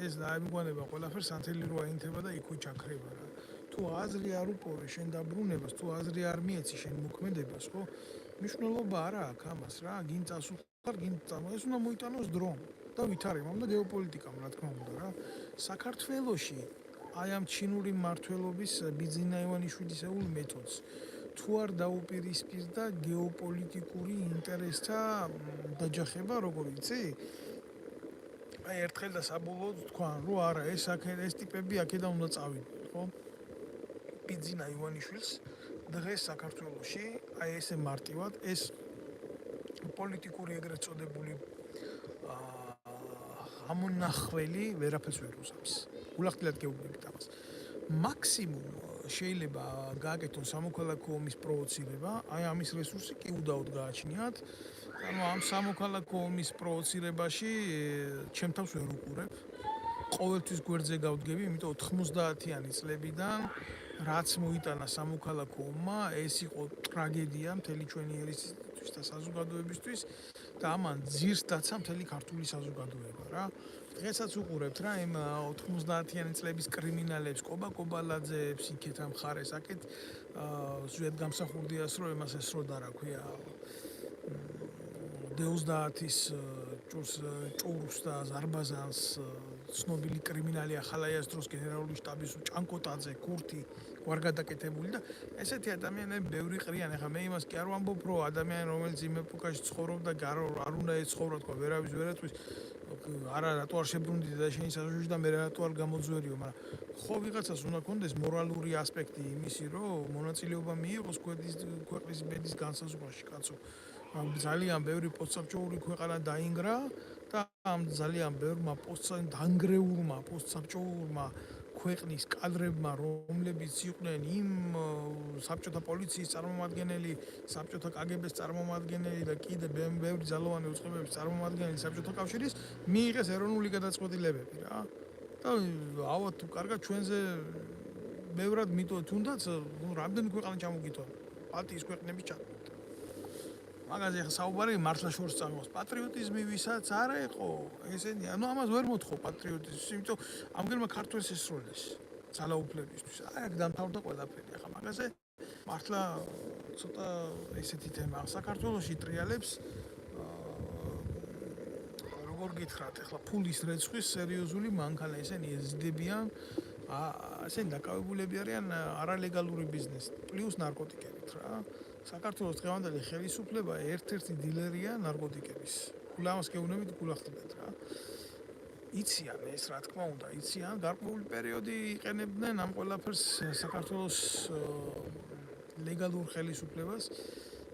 ეს დაემგვანება ყველაფერს ანთელი რო აინთება და იქო ჩაქრება რა. თუ აზრი არ უპოვე შენ დაბრუნებას, თუ აზრი არ მიეცი შენ მოქმედებას, ხო? მნიშვნელობა არა აქვს ამას რა, გინ წასულხარ, გინ წამო, ეს უნდა მოიტანოს დრომ და ვითარებამ და გეოპოლიტიკამ, რა თქმა უნდა რა. საქართველოში აი ამ ჩინური მმართველობის ბიძინა ივანიშვილისეულ მეთოდს თუ არ დაუპირისპირდა გეოპოლიტიკური ინტერესთა დაჯახება, როგორ იცი? აი ერთხელ და საბოლოოდ თქვა, რომ არა, ეს ტიპები აქედან უნდა წავიდნენ, ხო? ბიძინა ივანიშვილს დღეს საქართველოში, აი ესე მარტივად ეს პოლიტიკური ეგრეთ წოდებული ამონახველი ვერაფერს ვერ უზამს. გულახდილად გეუბნებით ამას. მაქსიმუმ შეიძლება გააკეთონ სამოქალაქო ომის პროვოცირება, აი ამის რესურსი კი უდაოდ გააჩნიათ. ანუ ამ სამოქალაქო ომის პროვოცირებაში ჩემ თავს ვერ უყურებ. ყოველთვის გვერდზე გავდგები, იმიტომ 90-იანი წლებიდან რაც მოიტანა სამოქალაქო ომმა, ეს იყო ტრაგედია მთელი ჩვენი ერისისთვის და საზოგადოებისთვის და ამან ძირს დაცა მთელი ქართული საზოგადოება რა. დღესაც უყურებთ რა იმ 90-იანი წლების კრიმინალებს, კობა კობალაძეებს, იქეთ ამ ხარეს, აქეთ ზუსტად გამსახურდიას რომ იმას ეს რო და რა ქვია დეუზდაათის ჭურს და ზარბაზანს ცნობილი კრიმინალი ახალაიას დროს გენერალური შტაბის ჭანკოტაძე, კურთი ვარ გადაკეთებული და ესეთი ადამიანები ბევრი ყრიან. ეხლა მე იმას კი არ ვამბობ, რომ ადამიანი რომელიც იმ ეპოქაში ცხოვრობდა და არ უნდა ეცხოვრა თქვა ვერავის ვერატყვის არა რატო არ შებრუნდით და შენი სასუში და მე რატო არ გამოძვერიო, მაგრამ ხო ვიღაცას უნდა კონდეს მორალური ასპექტი იმისი, რომ მონაწილეობა მიიღოს ქვეყნის ბედის განსაზღვრაში, კაცო. ძალიან ბევრი პოსტსაბჭოური ქვეყანა დაინგრა და ამ ძალიან ბევრმა დანგრეულმა პოსტსაბჭოურმა ქვეყნის კადრებმა, რომლებიც იყვნენ იმ საბჭოთა პოლიციის წარმომადგენელი, საბჭოთა კგბ-ს წარმომადგენელი და კიდე ბევრი ძალოვანი უწყებების წარმომადგენელი საბჭოთა კავშირის, მიიღეს ეროვნული გადაწყვეტილებები რა. და ალბათ თუ კარგად ჩვენზე ბევრად მიტოვეთ, თუნდაც რამდენი ქვეყანა ჩამოგიტოვა. ბალტიის ქვეყნები ჩამოგიტოვა. მაგაზე ხა საუბარი მართლა შორს წამოს. პატრიოტიზმი ვისაც არა იყო, ესენი, ანუ ამას ვერ მოთხოვ პატრიოტიზმს, იმიტომ ამგერმა ქართველს ესროლეს ძალაუფლებისთვის. აი აქ დამთავრდა ყველაფერი. ახლა მაგაზე მართლა ცოტა ესეთი თემა საქართველოში ტრიალებს როგორ გითხრათ, ახლა ფულის რეცხვის სერიოზული მანქანა, ესენი ეზიდებიან, ესენი დაკავებულები არიან არალეგალური ბიზნესით, პლუს ნარკოტიკებით რა. საქართველოს დღევანდელი ხელისუფლება ერთ-ერთი დილერია ნარკოტიკების. გულამას გეუბნებით გულახდილად რა. იციან ეს რა თქმა უნდა, იციან, გარკვეული პერიოდი იყენებდნენ ამ ყველაფერს საქართველოს ლეგალურ ხელისუფლებას,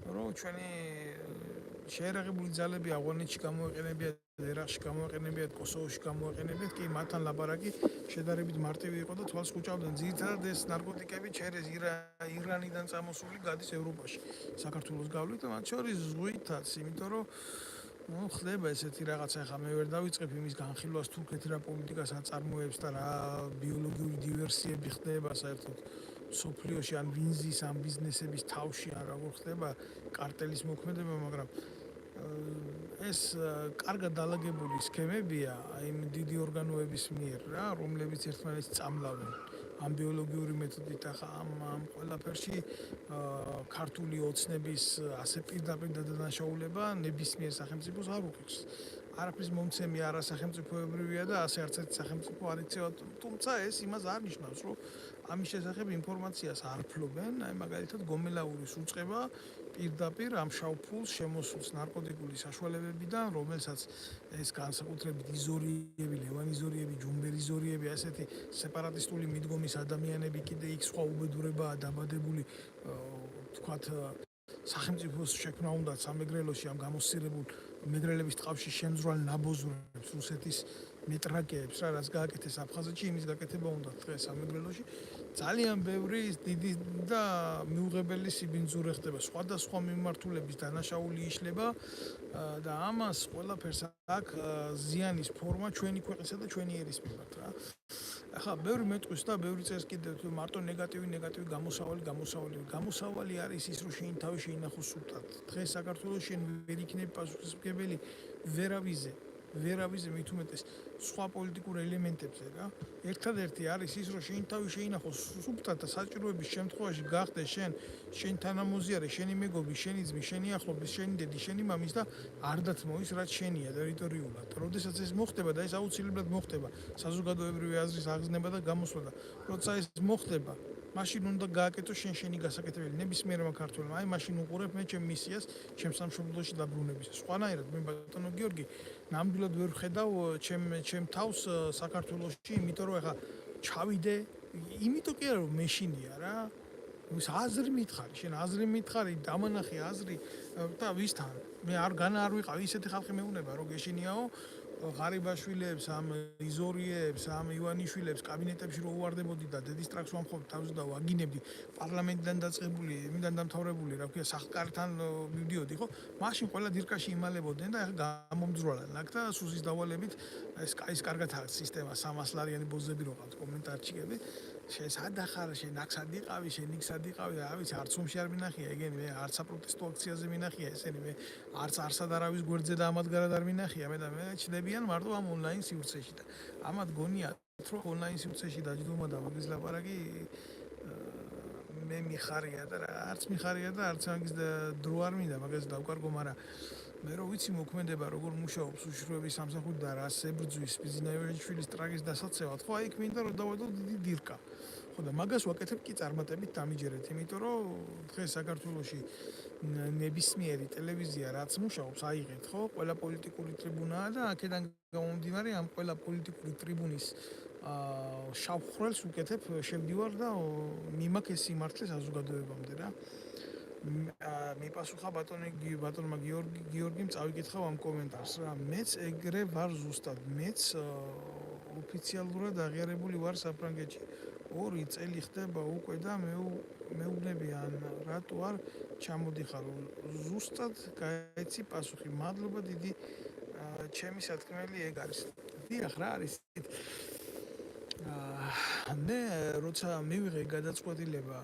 რომ ჩვენი შეერაღებული ძალები ავღანეთში გამოეყენებიათ, ერაყში გამოეყენებიათ, კოსოვოში გამოეყენებიათ, კი მათთან ლაპარაკი შედარებით მარტივი იყო და თვალს ხუჭავდნენ. ძირითადად ეს ნარკოტიკები ჩერეს ირანიდან წამოსული გადის ევროპაში. საქართველოს გავლით და მათ შორის ზღვითაც, იმიტომ რომ ხდება ესეთი რაღაცა, ახლა მე ვერ დავიწყებ იმის განხილვას თურქეთი რა პოლიტიკას აწარმოებს და რა ბიოლოგიური დივერსიები ხდება საერთოდ სოფლიოში ან ვინზის ამ ბიზნესების თავში ან როგორ ხდება კარტელის მოქმედება, მაგრამ ეს კარგად დალაგებული სქემებია იმ დიდი ორგანოების მიერ რა, რომლებიც ერთმანეთს წამლავენ ამ ბიოლოგიური მეთოდით. ახლა ამ ყველაფერში ქართული ოცნების ასე პირდაპირ დადანაშაულება ნებისმიერ სახელმწიფოს არ უხდებს. არაფრის მომცემი არასახელმწიფოებრივია და ასე არც ერთი სახელმწიფო არ იცევა, თუმცა ეს იმას არ ნიშნავს, რომ ამის შესახებ ინფორმაციას არ ფლობენ. აი მაგალითად გომელაურის უწყება პირდაპირ ამ შავ ფულს შემოსულს ნარკოტიკული საშუალებებიდან, რომელსაც ეს განსაკუთრებით იზორიები, ლევანიზორიები, ჯუმბერიზორიები, ასეთი სეპარატისტული მიდგომის ადამიანები კიდე იქ სხვა უბედურებაა დაბადებული, თქვათ სახელმწიფოს შექმნა უნდა სამეგრელოში ამ გამოსცირებულ მეგრელების ტყავში შემძვრალ ნაბოზრებს, რუსეთის მეტრაკეებს რა, რაც გააკეთეს აფხაზეთში, იმის გაკეთება უნდა დღეს სამეგრელოში. ძალიან ბევრი დიდი და მიუღებელი სიბინძურე ხდება. სხვადასხვა მიმართულების დანაშაული იშლება და ამას ყველაფერს აქვს ზიანის ფორმა ჩვენი ქვეყნისა და ჩვენი ერის მიმართ რა. ახლა ბევრი მეტყვის და ბევრი წერს კიდევ მარტო ნეგატივი გამოსავალი არის ის, რომ შენ თავი შეინახოს სულტად. დღეს საქართველოს შენ ვერ იქნები პასუხისმგებელი ვერავიზე მით უმეტეს სხვა პოლიტიკურ ელემენტებზე რა. ერთადერთი არის ის, რომ შენ თავი შეინახოს სულტად და საჭიროების შემთხვევაში გახდეს შენ თანამოზიარე, შენი მეგობი, შენი ძმი, შენი ახლობლის, შენი დედი, შენი მამის და არ დათმოვის რაც შენია ტერიტორიულად. როდესაც ეს მოხდება და ეს აუცილებლად მოხდება, საზოგადოებრივი აზრის აღზრდება და გამოსვლა და როცა ეს მოხდება, მაშინ უნდა გააკეთო შენი გასაკეთებელი ნებისმიერმა ქართველმა. აი მაშინ უყურებ მე ჩემ მისიას, ჩემ სამშობლოში დაბრუნების. სხვანაირად მე ბატონო გიორგი, ნამდვილად ვერ ვხედავ ჩემ თავს საქართველოში, იმიტომ რომ ეხა ჩავიდე, იმიტომ კი არა რომ მეშინია რა. ის აზრი მითხარი, შენ აზრი მითხარი, დამანახე აზრი და ვისთან? მე არ ვიყავ ისეთი ხალხი მეუნება რომ გეშინიაო ღარიბაშვილებს, ამ იზორიებს, ამ ივანიშვილებს კაბინეტებში რო უვარდებოდი და დედის ტრაქს ვამხობდი თავს და ვაგინებდი პარლამენტიდან დაწყებული, იმიდან დამთავრებული, რა ქვია, სახკართან მივდიოდი, ხო? მაშინ ყველა დირკაში იმალებოდნენ და ეხლა გამომძვრალან აქ და სუსის დავალებით ეს კარგად არის სისტემა 300 ლარიანი ბოზები რო ყავთ კომენტარჩიკები. შენ სად ახარ, შენ აქ სად იყავი, შენ იქ სად იყავი, რა ვიცი, არც ომში არ მინახია ეგენი, მე არც საპროტესტო აქციაზე მინახია ესენი, მე არც არსად არავის გვერდზე და ამად გარად არ მინახია, მე და მე ჩდებიან მარტო ამ ონლაინ სივრცეში და ამათ გონიათ, რომ ონლაინ სივრცეში დაჯდომა და მაგის ლაპარაკი მე მიხარია და არც მიხარია და არც მაგის დრო არ მინდა მაგას დავკარგო, მაგრამ მე რო ვიცი მოქმედება როგორ მუშაობს უშუალოდ სამსახური და რას ებრძვის ბიზნაევიჩვილის ტრაგის დასაცევად, ხო აი იქ მინდა რომ დავედო დიდი დირკა. ხო და მაგას ვაკეთებ კი წარმატებით დამიჯერეთ, იმიტომ რომ დღეს საქართველოში ნებისმიერი ტელევიზია რაც მუშაობს, აიღეთ, ხო? ყველა პოლიტიკური ტრიბუნაა და აქედან გამომდინარე ამ ყველა პოლიტიკური ტრიბუნის შავხრელს უკეთებ, შევდივარ და მიმაქ ეს სიმართლე საზოგადოებამდე რა. მიპასუხა ბატონმა გიორგიმ წავიკითხავ ამ კომენტარს რა. მეც ეგრე ვარ ზუსტად, მეც ოფიციალურად აღიარებული ვარ საფრანგეთში. 2 წელი ხდება უკვე და მეუბნებიან რატო არ ჩამოდიხარ. ზუსტად გაეცი პასუხი. მადლობა დიდი, ჩემი სათქმელი ეგ არის. დიახ რა არის. მე როცა მივიღე გადაწყვეტილება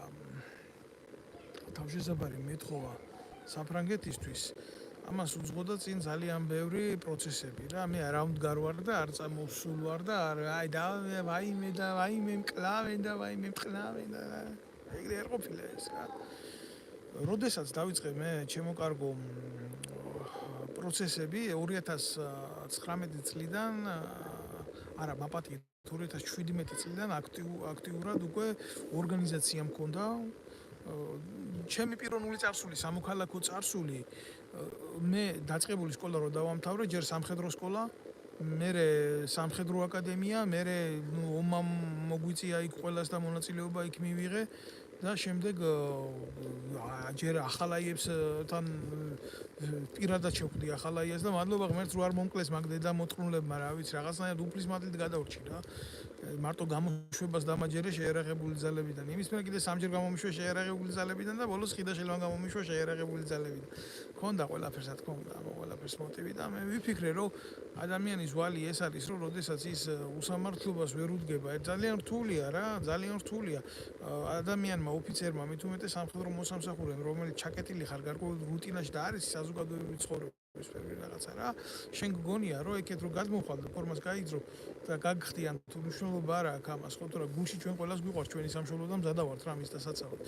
თავშესაფარი მეთხოვა საფრანგეთისთვის, ამას უძღოდა წინ ძალიან ბევრი პროცესები რა. მე არ ამდგარ და არ წამოსულ ვარ და აი და ვაიმე მკლავენ და ვაიმე მწყნავენ და ეგრე არ ყოფილა ეს რა. როდესაც დავიწყე მე ჩემო კარგო პროცესები 2019 წლიდან არა მაპატი 2017 წლიდან აქტიურად უკვე ორგანიზაცია მქონდა. ჩემი პიროვნული წარსული, სამოქალაქო წარსული, მე დაწყებული სკოლა რო დავამთავრე, ჯერ სამხედრო სკოლა, მერე სამხედრო აკადემია, მერე ომამ მოგვიწია იქ ყველას და მონაწილეობა იქ მივიღე და შემდეგ ჯერ ახალაიებსთან პირადად შევხვდი ახალაიას და მადლობა ღმერთს რო არ მომკლეს მაგ დედა მოწყნულებმა, რა ვიცი, რაღაცნაირად უფლის მადლით გადავრჩი რა. მარტო გამოშვებას დამაჯერე შეერაღებული ძალებიდან. იმის მერე კიდე სამჯერ გამომიშვა შეერაღებული ძალებიდან და ბოლოს ხიდაშელმა გამომიშვა შეერაღებული ძალებიდან. ქონდა ყველაფერს, რა თქმა უნდა, ყველაფერს მოტივი და მე ვიფიქრე, რომ ადამიანის ვალი ეს არის, რომ როდესაც ის უსამართლობას ვერ უდგება, ძალიან რთულია რა, ძალიან რთულია. ადამიანმა, ოფიცერმა, მით უმეტეს სამხედრო მოსამსახურემ, რომელიც ჩაკეტილი ხარ გარკვეულ რუტინაში და არის საზოგადოებრივი ცხოვრება. ეს ფერი რაღაცა რა. შენ გგონია რომ ეკეთ რომ გადმოხვალ და ფორმას გაიძრო და გაგხდიან თუ მნიშვნელობა არა აქვს ამას, ხო, თორე გულში ჩვენ ყველას გვიყვარს ჩვენი სამშობლო და მზადავართ რა მის და საცავად.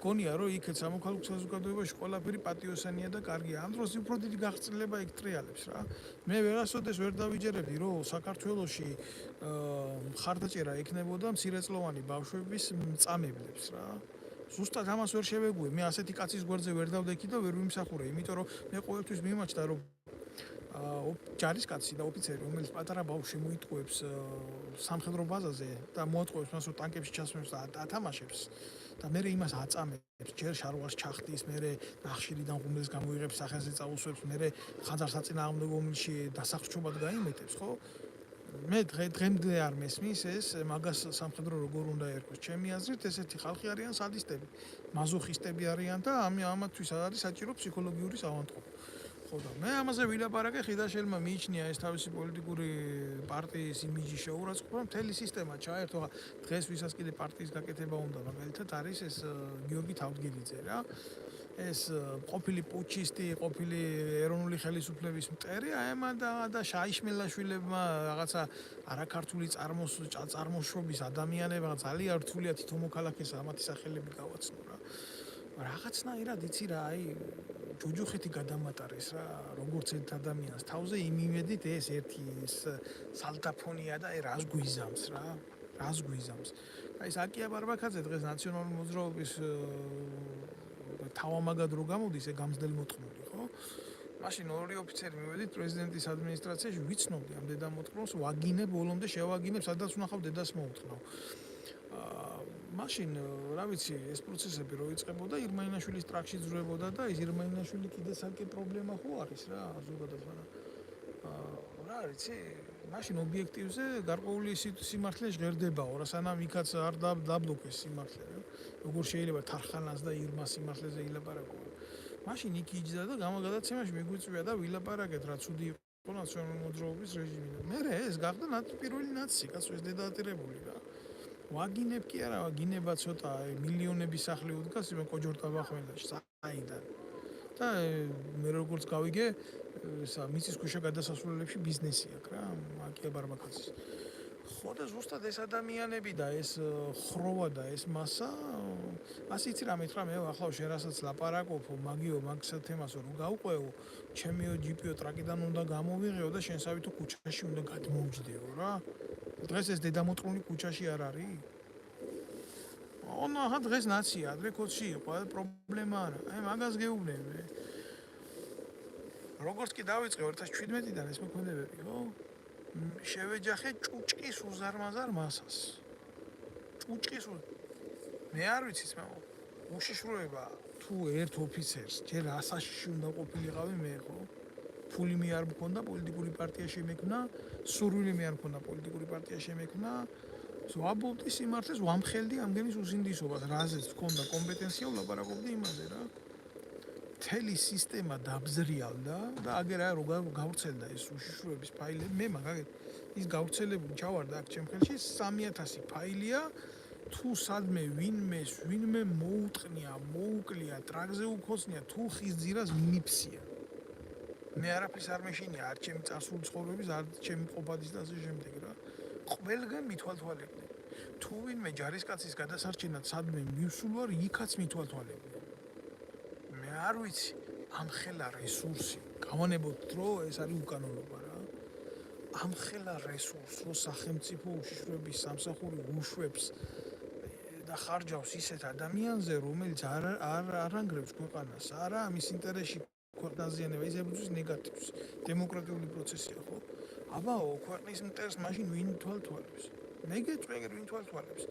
გგონია რომ იქეთ სამოქალაქო საზოგადოებაში ყველაფერი პატიოსანია და კარგია. ამ დროს უფრო დიდი გაღწრილება იქ ტრიალებს რა. მე ვერასოდეს ვერ დავიჯერებდი რომ საქართველოში მხარდაჭერა ექნებოდა მცირეწლოვანი ბავშვების მწამებლებს რა. ზუსტად ამას ვერ შევეგუე. მე ასეთი კაცის გვერდზე ვერ დავდექი და ვერ ვიმსახურე, იმიტომ რომ მე ყოველთვის მიმაჩნდა რომ ჯარისკაცი და ოფიცერი, რომელიც პატარა ბავშვს მოიტყუებს სამხედრო ბაზაზე და მოატყუებს მას, რომ ტანკებში ჩასვენებს და ათამაშებს და მე იმას აწამებს, ჯერ შარვას ჩახდის, მე ნახშირიდან ღუმელს გამოიღებს, სახელზე წაუსვებს, მე ხანძარს აწინააღმდეგო ომში დასახსჩობად გაიმეტებს, ხო? მე დღემდე არ მესმის ეს მაგას სამხედრო როგორ უნდა ერქოს. ჩემი აზრით ესეთი ხალხი არიან სადისტები, მაზოხისტები არიან და ამათთვის არის საჭირო ფსიქოლოგიური საავადმყოფო. ხო და მე ამაზე ვილაპარაკე, ხიდაშელმა მიიჩნია ეს თავისი პოლიტიკური პარტიის იმიჯის შეურაცხყოფა, მთელი სისტემა ჩაერთო. დღეს ვისაც კიდე პარტიის გაკეთება უნდა, მაგალითად არის ეს გიორგი თავდგირიძე რა. ეს ყოფილი პუჩისტი, ყოფილი ეროვნული ხელისუფლების მტერი, აემა და შაიშმელაშვილებმა რაღაცა არაქართული წარმოშობის ადამიანებმა ძალიან რთულია თითო მოქალაქეს ამათი სახელები გავაცნო რა. რაღაცნაირად იცი რა, აი ჯოჯოხეთი გადამატარეს რა, როგორც ერთ ადამიანს თავზე იმ იმედით ეს ერთი სალტაფონია და აი რას გვიზამს რა. რას გვიზამს. აი საკია ბარბაკაძე დღეს ნაციონალური მოძრაობის თავამაგად რო გამოდის, გამსდელი მოთხრობდი, ხო? მაშინ ორი ოფიცერი მივედით პრეზიდენტის ადმინისტრაციაში, ვიცნობდი ამ დედამოთხრობს, ვაგინებ ბოლომდე შევაგინებ, სადაც ვნახავ დედას მოუთხრობ. მაშინ რა ვიცი, ეს პროცესები რო იწყებოდა, ირმაინაშვილის ტრაქში ძვრებოდა და ის ირმაინაშვილი კიდე საკი პრობლემა ხო არის რა, ზოგადად რა ვიცი, მაშინ ობიექტივზე გარკვეული სიმართლე ჟღერდებაო, რა სანამ იქაც არ დაბლოკეს სიმართლე, როგორ შეიძლება თარხანას და ირმას სიმართლეზე ილაპარაკო. მაშინ იქ იჯდა და გამოგადაცემაში მიგვიწვია და ვილაპარაკეთ რა ცუდი იყო ნაციონალური მოძრაობის რეჟიმი. მე ეს გახდა პირველი ნაცი, კაცო ეს დედაატირებული რა. ვაგინებ კი არა, ვაგინება ცოტა მილიონები სახლი უდგას იმ კოჯორტაბახმელაში, საიდან. და მე როგორც გავიგე, ესა მიწისქვეშა გადასასვლელებში ბიზნესი აქვს რა, აკია ბარბაკაძის. ხო და ზუსტად ეს ადამიანები და ეს ხროვა და ეს მასა, ასე იცი რა მითხრა, მე ახლა შენ რასაც ლაპარაკობ, მაგ თემასო რო გავყვეო, ჩემიო ჯიპიო ტრაკიდან უნდა გამოვიღეო და შენსავითო ქუჩაში უნდა გადმოვჯდეო რა. დღეს ეს დედამოწმული ქუჩაში არ არის? ონა დღეს ნაცია, ადრე კოჩი იყო, პრობლემა არა. აი მაგას გეუბნები. როგორც კი დავიწყე 2017-დან ეს მოქმედებები, ხო? შევეჯახე ჭუჭკის უზარმაზარ მასას. ჭუჭკის მე არ ვიცი ძმა, უშიშროება თუ ერთ ოფიცერს ჯერ ასაშიში უნდა ყოფილიყავი მე, ხო? ფული მე არ მქონდა პოლიტიკური პარტია შემექმნა, სურვილი მე არ მქონდა პოლიტიკური პარტია შემექმნა. ვაბობდი სიმართლეს, ვამხელდი ამგენის უსინდისობას, რაზეც მქონდა კომპეტენცია ვლაპარაკობდი იმაზე რა. მთელი სისტემა დაბზრიალდა და აგერ აი რო გავრცელდა ეს უშიშროების ფაილები, მე მაგალითად ის გავრცელებული ჩავარდა აქ ჩემ ხელში 3000 ფაილია, თუ სადმე ვინმე მოუტყნია, მოუკლია, ტრაქზე უქოსნია, თუ ხის ძირას მიფსია. მე არაფერს არ მეშინია, არ ჩემი წარსული ცხოვრების, არ ჩემი ყოფადის და ასე შემდეგ რა. ყველგან მithვალთვალებდნენ. თუ ვინმე ჯარისკაცის გადასარჩენად სადმე მივსულ ვარ, იქაც მithვალთვალებდნენ. მე არ ვიცი, ამხელა რესურსი, გავანებოთ რომ ეს არის უკანონობა რა. ამხელა რესურსს რო სახელმწიფო უშიშროების სამსახური უშვებს და ხარჯავს ისეთ ადამიანზე, რომელიც არ ანგრევს ქვეყანას, არა ამის ინტერესში ქვეყნაზიანება, ის ებრძვის ნეგატივს. დემოკრატიული პროცესია ხო? აბაო, ქვეყნის მტერს მაშინ ვინ თვალთვალებს? მე გეტყვი, ვინ თვალთვალებს?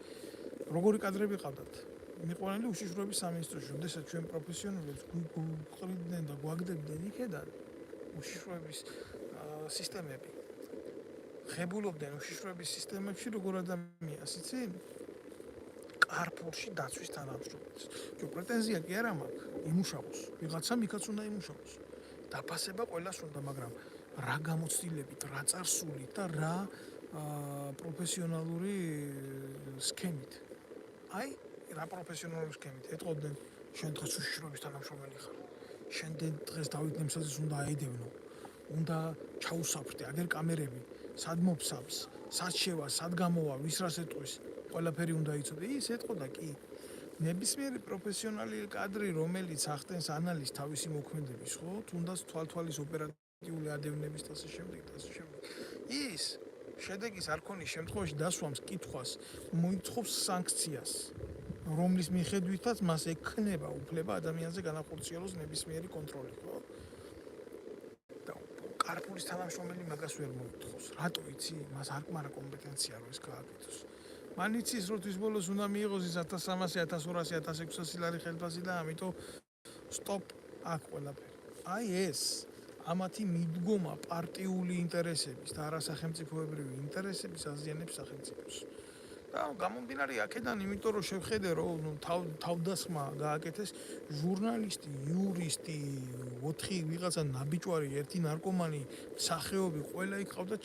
როგორი კადრები ყავდათ? მიყვანილი უშიშროების სამინისტროში, როდესაც ჩვენ პროფესიონალებს გვყრიდნენ და გვაგდებდნენ იქედან უშიშროების სისტემები. ღებულობდნენ უშიშროების სისტემებში როგორ ადამიანს, იცი? კარპულში დაცვის თანამშრომლებს. პრეტენზია კი არა მაქვს, იმუშაოს. ვიღაცამ იქაც უნდა იმუშაოს. დაფასება ყველას უნდა, მაგრამ რა გამოცდილებით, რა წარსულით და რა პროფესიონალური სქემით. აი რა პროფესიონალური სქემით ეტყოდნენ შენ დღეს უშიშროების თანამშრომელი ხარ. შენ დღეს დავით ნემსაძეს უნდა აედევნო. უნდა ჩაუსაფრთე, აგერ კამერები, სად მოფსავს, სად შევა, სად გამოვა, ვის რას ეტყვის, ყველაფერი უნდა იცოდე. ის ეტყოდა კი. ნებისმიერი პროფესიონალი კადრი, რომელიც ახდენს ანალიზს თავისი მოქმედების, ხო? თუნდაც თვალთვალის ოპერატიული ადევნების და ასე შემდეგ და ასე შემდეგ. ის შედეგის არ ქონის შემთხვევაში დასვამს კითხვას, მოითხოვს სანქციას. რომლის მიხედვითაც მას ექნება უფლება ადამიანზე განახორციელოს ნებისმიერი კონტროლი, ხო? და კარპულის თანამშრომელი მაგას ვერ მოითხოვს. რატო იცი? მას არ კმარა კომპეტენცია რომ ეს გააკეთოს. მან იცის რომ თვის ბოლოს უნდა მიიღოს ის 1300, 1200, 1600 ლარი ხელფასი და ამიტომ სტოპ აქ ყველაფერი. აი ეს ამათი მიდგომა პარტიული ინტერესების და არასახელმწიფოებრივი ინტერესების აზიანებს სახელმწიფოს. და გამომდინარე აქედან, იმიტომ რომ შევხედე რომ თავდასხმა გააკეთეს ჟურნალისტი, იურისტი, 4 ვიღაცა ნაბიჯვარი, 1 ნარკომანი, სახეობი, ყველა იქ ყავდა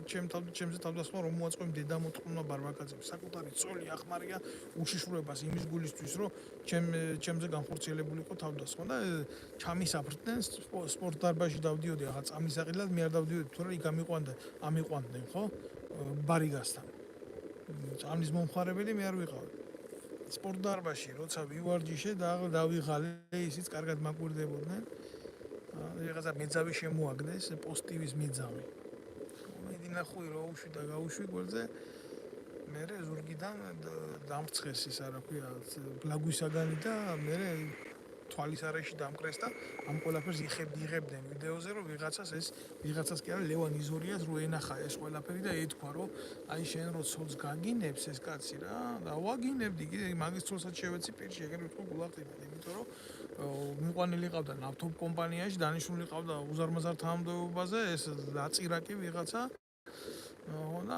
ჩემზე თავდასხმა რომ მოაწყო დედამოწმულმა ბარბაკაძემ. საკუთარი წოლი ახმარია უშიშროებას იმის გულისთვის, რომ ჩემზე განხორციელებული იყო თავდასხმა და ჩამისაფრდნენ სპორტ დარბაზში დავდიოდი, ახლა წამისაყიდლად მე არ დავდიოდი, თორე იქ ამიყვანდნენ, ხო? ბარიგასთან. წამის მომხარებელი მე არ ვიყავი. სპორტ დარბაზში როცა ვივარჯიშე და დავიღალე, ისიც კარგად მაკვირდებოდნენ. რაღაცა მეძავი შემოაგდეს, პოსტივის მეძავი. მე დინახუი რა უშვი და გაუშვი გვერდზე. მე ზურგიდან დამრცხეს ის რა ქვია ბლაგვისაგანი და მე თვალის არეში დამკრეს და ამ ყველაფერს იღებდნენ ვიდეოზე რომ ვიღაცას კი არა ლევან იზორიას რო ენახა ეს ყველაფერი და ეთქვა რომ აი შენ რო ცოლს გაგინებს ეს კაცი რა და ვაგინებდი კიდე მაგის ცოლსაც შევეცი პირში ეგრე ვთქვა გულახდიდან იმიტომ რომ მიყვანილი ყავდა ნავთობ კომპანიაში დანიშნული ყავდა უზარმაზარ თანამდებობაზე ეს დაწირაკი ვიღაცა და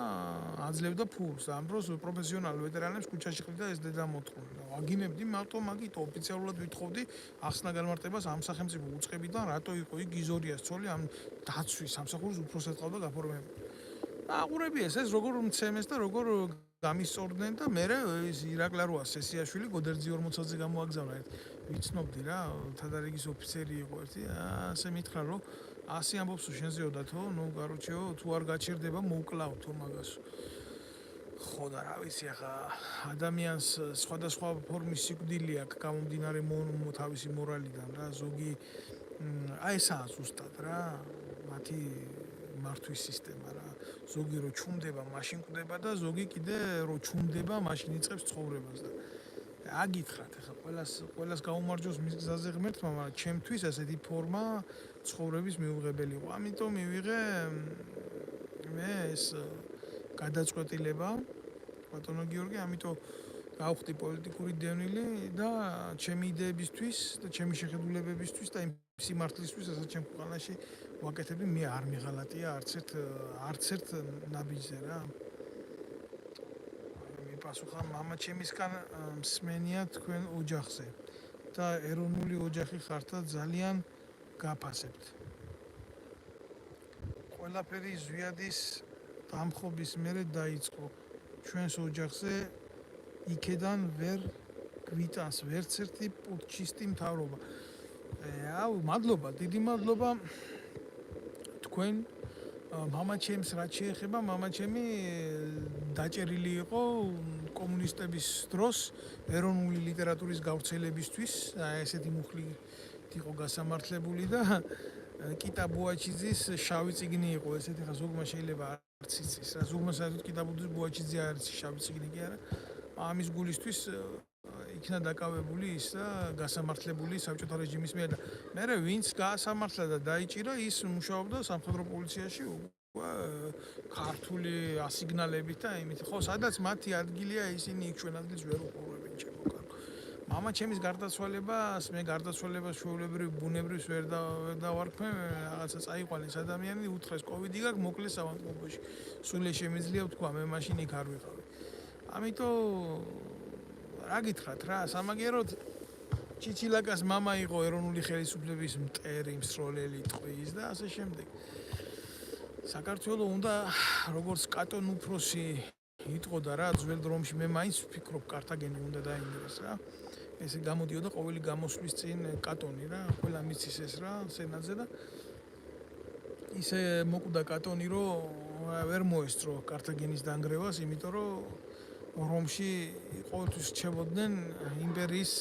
აძლევდა ფულს. ამ დროს პროფესიონალ ვეტერანებს ქუჩაში ყიდდა ეს დედა მოთხოვნა. ვაგინებდი მარტო მაგით ოფიციალურად ვითხოვდი ახსნა განმარტებას ამ სახელმწიფო უწყებიდან, რატო იყო იქ იზორიას ცოლი ამ დაცვის სამსახურის უფროსად ყავდა გაფორმებული. აყურებიეს ეს როგორ მცემეს და როგორ გამისწორდნენ და მე ეს ირაკლაროა სესიაშვილი გოდერძი 40-ზე გამოაგზავნა ერთ ვიცნობდი რა თადარიგის ოფიცერი იყო ერთი ასე მითხრა რომ 100 ამბობს შენზეოდათო ნუ კაროჩეო თუ არ გაჩერდება მოუკლავთო მაგას ხო და რა ვიცი ახლა ადამიანს სხვადასხვა ფორმის სიკვდილი აქვს გამომდინარე თავისი მორალიდან რა ზოგი აი ესაა ზუსტად რა მათი მართვის სისტემა რა ზოგი რო ჩუმდება მაშინ კვდება და ზოგი კიდე რო ჩუმდება მაშინ იწყებს ცხოვრებას და აგითხრათ ახლა ყველას გაუმარჯოს მის გზაზე ღმერთმა მაგრამ ჩემთვის ასეთი ფორმა ცხოვრების მიუღებელი იყო ამიტომ მივიღე მე ეს გადაწყვეტილება ბატონო გიორგი ამიტომ გავხდი პოლიტიკური დევნილი და ჩემი იდეებისთვის და ჩემი შეხედულებებისთვის და იმ სიმართლისთვის რასაც ჩემ ქვეყანაში ვაკეთებდი მე არ მიღალატია არც ერთ ნაბიჯზე რა პასუხა მამა ჩემისგან მსმენია თქვენ ოჯახზე და ეროვნული ოჯახი ხართ და ძალიან გაფასებთ. ყველაფერი ზვიადის დამხობის მერე დაიწყო. ჩვენს ოჯახზე იქედან ვერ გვიტანს ვერც ერთი პუტჩისტი მთავრობა. მადლობა, დიდი მადლობა თქვენ მამა ჩემს რაც შეეხება მამა ჩემი დაჭერილი იყო კომუნისტების დროს ეროვნული ლიტერატურის გავრცელებისთვის ესეთი მუხლი იყო გასამართლებული და კიტა ბუაჩიძის შავი წიგნი იყო ესეთი ხა ზოგმა შეიძლება არც იცის რა ზოგმა საერთოდ კიტა ბუაჩიძე არის შავი წიგნი კი არა ამის გულისთვის იქნა დაკავებული ის და გასამართლებული საბჭოთა რეჟიმის მიერ და მე ვინც გაასამართლა და დაიჭირა ის მუშაობდა სამხედრო პოლიციაში ქართული ასიგნალებით და იმით ხო სადაც მათი ადგილია ისინი იქ ჩვენ ადგილს ვერ უყურებენ ჩემო კარგო მამა ჩემის გარდაცვალებას მე გარდაცვალებას ჩვეულებრივ ბუნებრივს ვერ დავარქმე რაღაცა წაიყვანეს ადამიანი უთხრეს კოვიდი გაქვს მოკლეს ავადმყოფოში სულ შემიძლია ვთქვა მე მაშინ იქ არ ვიყავი ამიტომ რა გითხრათ რა სამაგეროდ ჩიჩილაკას მამა იყო ეროვნული ხელისუფლების მტერი მსროლელი ტყვის და ასე შემდეგ საქართველოს უნდა როგორც კატონ უფროსი იტყოდა რა ძველ დრომში მე მაინც ვფიქრობ კართაგენი უნდა დაინგრეს რა ესე გამოდიოდა ყოველი გამოსვლის წინ კატონი რა ყველა მიცის ეს რა სენატზე და ისე მოკვდა კატონი რომ ვერ მოესწრო კართაგენის დანგრევას იმიტომ რომ რომში ყოველთვის რჩებოდნენ იმპერიის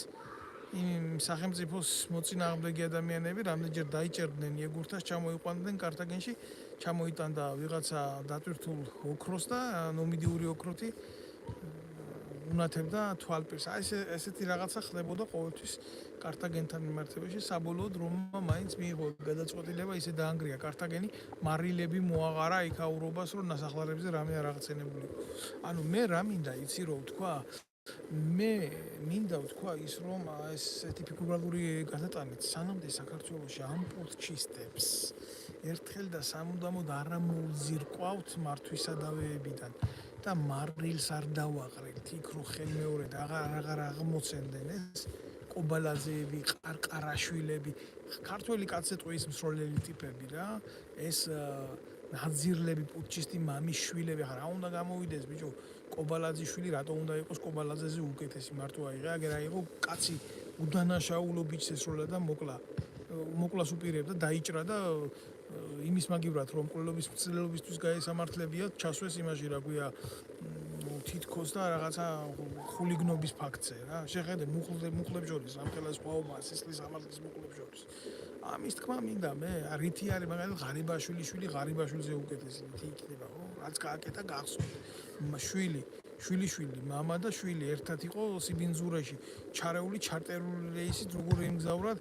იმ სახელმწიფოს მოწინააღმდეგე ადამიანები რამდენჯერ დაიჭერდნენ იეგურთას ჩამოიყვანდნენ კართაგენში ჩამოიტანდა ვიღაცა დატვირთულ ოქროს და ნომიდიური ოქროთი უნათებდა თვალპირს აი ესეთი რაღაცა ხდებოდა ყოველთვის კართაგენთან მიმართებაში საბოლოოდ რომმა მაინც მიიღო გადაწყვეტილება ისე დაანგრია კართაგენი მარილები მოაყარა იქაურობას რომ ნასახლარებზე რამე არ აღწენებული ანუ მე რა მინდა იცი რომ ვთქვა მე მინდა ვთქვა ის რომ ესეთი ფიგურალური გადატანით სანამდე საქართველოში ამ პუტჩისტებს ერთხელ და სამუდამოდ არ მოუძირკვავთ მართვისადავეებიდან და მარილს არ დავაყრეთ იქ რო ხელმეორედ აღარ აღმოცენდნენ ეს კობალაძეები, ყარყარაშვილები, ქართველი კაცეთყვის მსროლელი ტიპები რა, ეს ნაძირლები, პუტჩისტი მამის შვილები, რა უნდა გამოვიდეს ბიჭო, კობალაძიშვილი რატო უნდა იყოს კობალაძეზე უკეთესი მარტო აიღე, აგერ აიღო კაცი უდანაშაულო ბიჭს ესროლა და მოკლას უპირებდა, დაიჭრა და იმის მაგივრად რომ მკვლელობის მცდელობისთვის გაესამართლებიათ, ჩასვეს იმაში რა ქვია თითქოს და რაღაცა ხულიგნობის ფაქტზე რა. შეხედე მუხლებს შორის რამხელა სხვაობა სისხლის ამართლის მუხლებს შორის. ამის თქმა მინდა მე რითი არის მაგალითად ღარიბაშვილის შვილი ღარიბაშვილზე უკეთესი რითი იქნება ხო? რაც გააკეთა გახსოვთ. შვილი შვილიშვილი, მამა და შვილი ერთად იყო სიბინძურაში ჩარეული ჩარტერული რეისით, როგორ ემგზავრათ,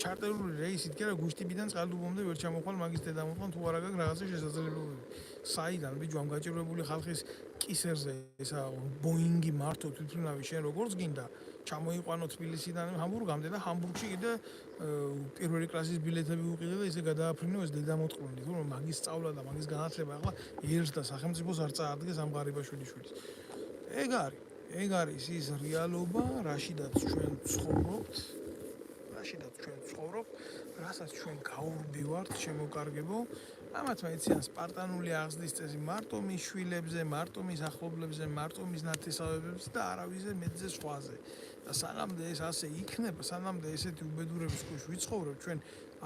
ჩარტერული რეისით კი არა გუშტიბიდან წყალდუბომდე ვერ ჩამოხვალ მაგის დედამოწყალ თუ არა გაქვს რაღაცა შესაძლებლობები. საიდან ბიჭო ამ გაჭირვებული ხალხის კისერზე ესა ბოინგი მართო თვითმფრინავი შენ როგორც გინდა ჩამოიყვანო თბილისიდან ჰამბურგამდე და ჰამბურგში კიდე პირველი კლასის ბილეთები უყიდე და ისე გადააფრინო ეს დედამოწყლული თუ მაგის სწავლა და მაგის განათლება ახლა ერთ და სახელმწიფოს არ წაადგენს ამ ღარიბაშვილიშვილის. ეგ არის ის რეალობა, რაშიდაც ჩვენ ცხოვრობთ, რასაც ჩვენ გაურბივართ, შემოკარგებო. ამათ მეციან სპარტანული აღზრდის წესი მარტო მის შვილებზე, მარტო მის ახლობლებზე, მარტო მის ნათესავებებზე და არავისზე მეტზე სხვაზე. და სანამდე ეს ასე იქნება, სანამდე ესეთი უბედურების ქვეშ ვიცხოვრობ, ჩვენ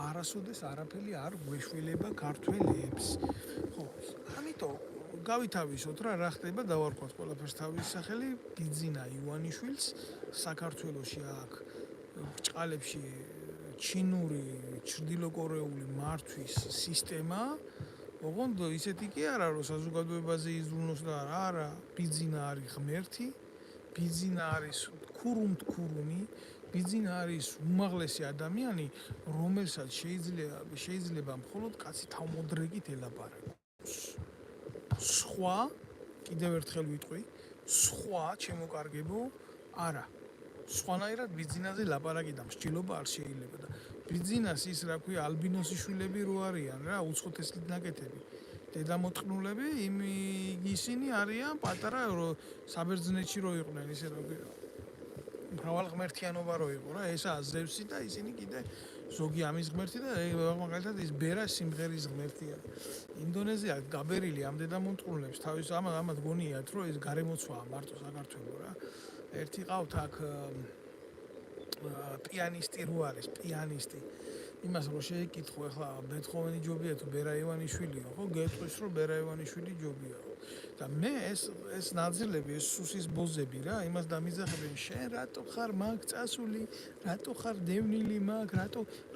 არასოდეს არაფერი არ გვეშველება ქართველებს. ხო, ამიტომ გავითავისოთ რა ხდება, დავარქვათ ყველაფერს თავის სახელი, ბიძინა ივანიშვილს საქართველოში აქ ბრჭყალებში ჩინური, ჩრდილოკორეული მართვის სისტემა, ოღონდ ისეთი კი არა, რომ საზოგადოებაზე იზრუნოს და არა, ბიძინა არის ღმერთი, ბიძინა არის ქურუმ-ქურუმი, ბიძინა არის უმაღლესი ადამიანი, რომელსაც შეიძლება მხოლოდ კაცი თავმოდრეკით ელაპარაკოს. სხვა, კიდევ ერთხელ ვიტყვი, სხვა ჩემო კარგებო, არა. სხვანაირად ბიძინაზე ლაპარაკი და მსჯელობა არ შეიძლება და ბიძინას ის რა ქვია ალბინოსის შვილები რო არიან რა უცხოთესლით ნაკეთები დედამოწყნულები ისინი არიან პატარა საბერძნეთში რო იყვნენ ისე რა ქვია მრავალღმერთიანობა რო იყო რა ესაა ზევსი და ისინი კიდე ზოგი ამის ღმერთი და მაგალითად ის ბერა სიმღერის ღმერთია ინდონეზია გაბერილი ამ დედამოწყნულებს თავის ამათ გონიათ რომ ეს გარემოცვაა მარტო საქართველოს რა ერთი ყავთ აქ პიანისტი რო არის პიანისტი იმას რო შეეკითხო ახლა ბეთჰოვენი ჯობია თუ ბერა ივანიშვილიო ხო გეტყვის რომ ბერა ივანიშვილი ჯობია და მე ეს ნაძილები ეს სუსის ბოზები რა იმას დამიზახებენ შენ რატო ხარ მაგ წასული რატო ხარ დევნილი მაგ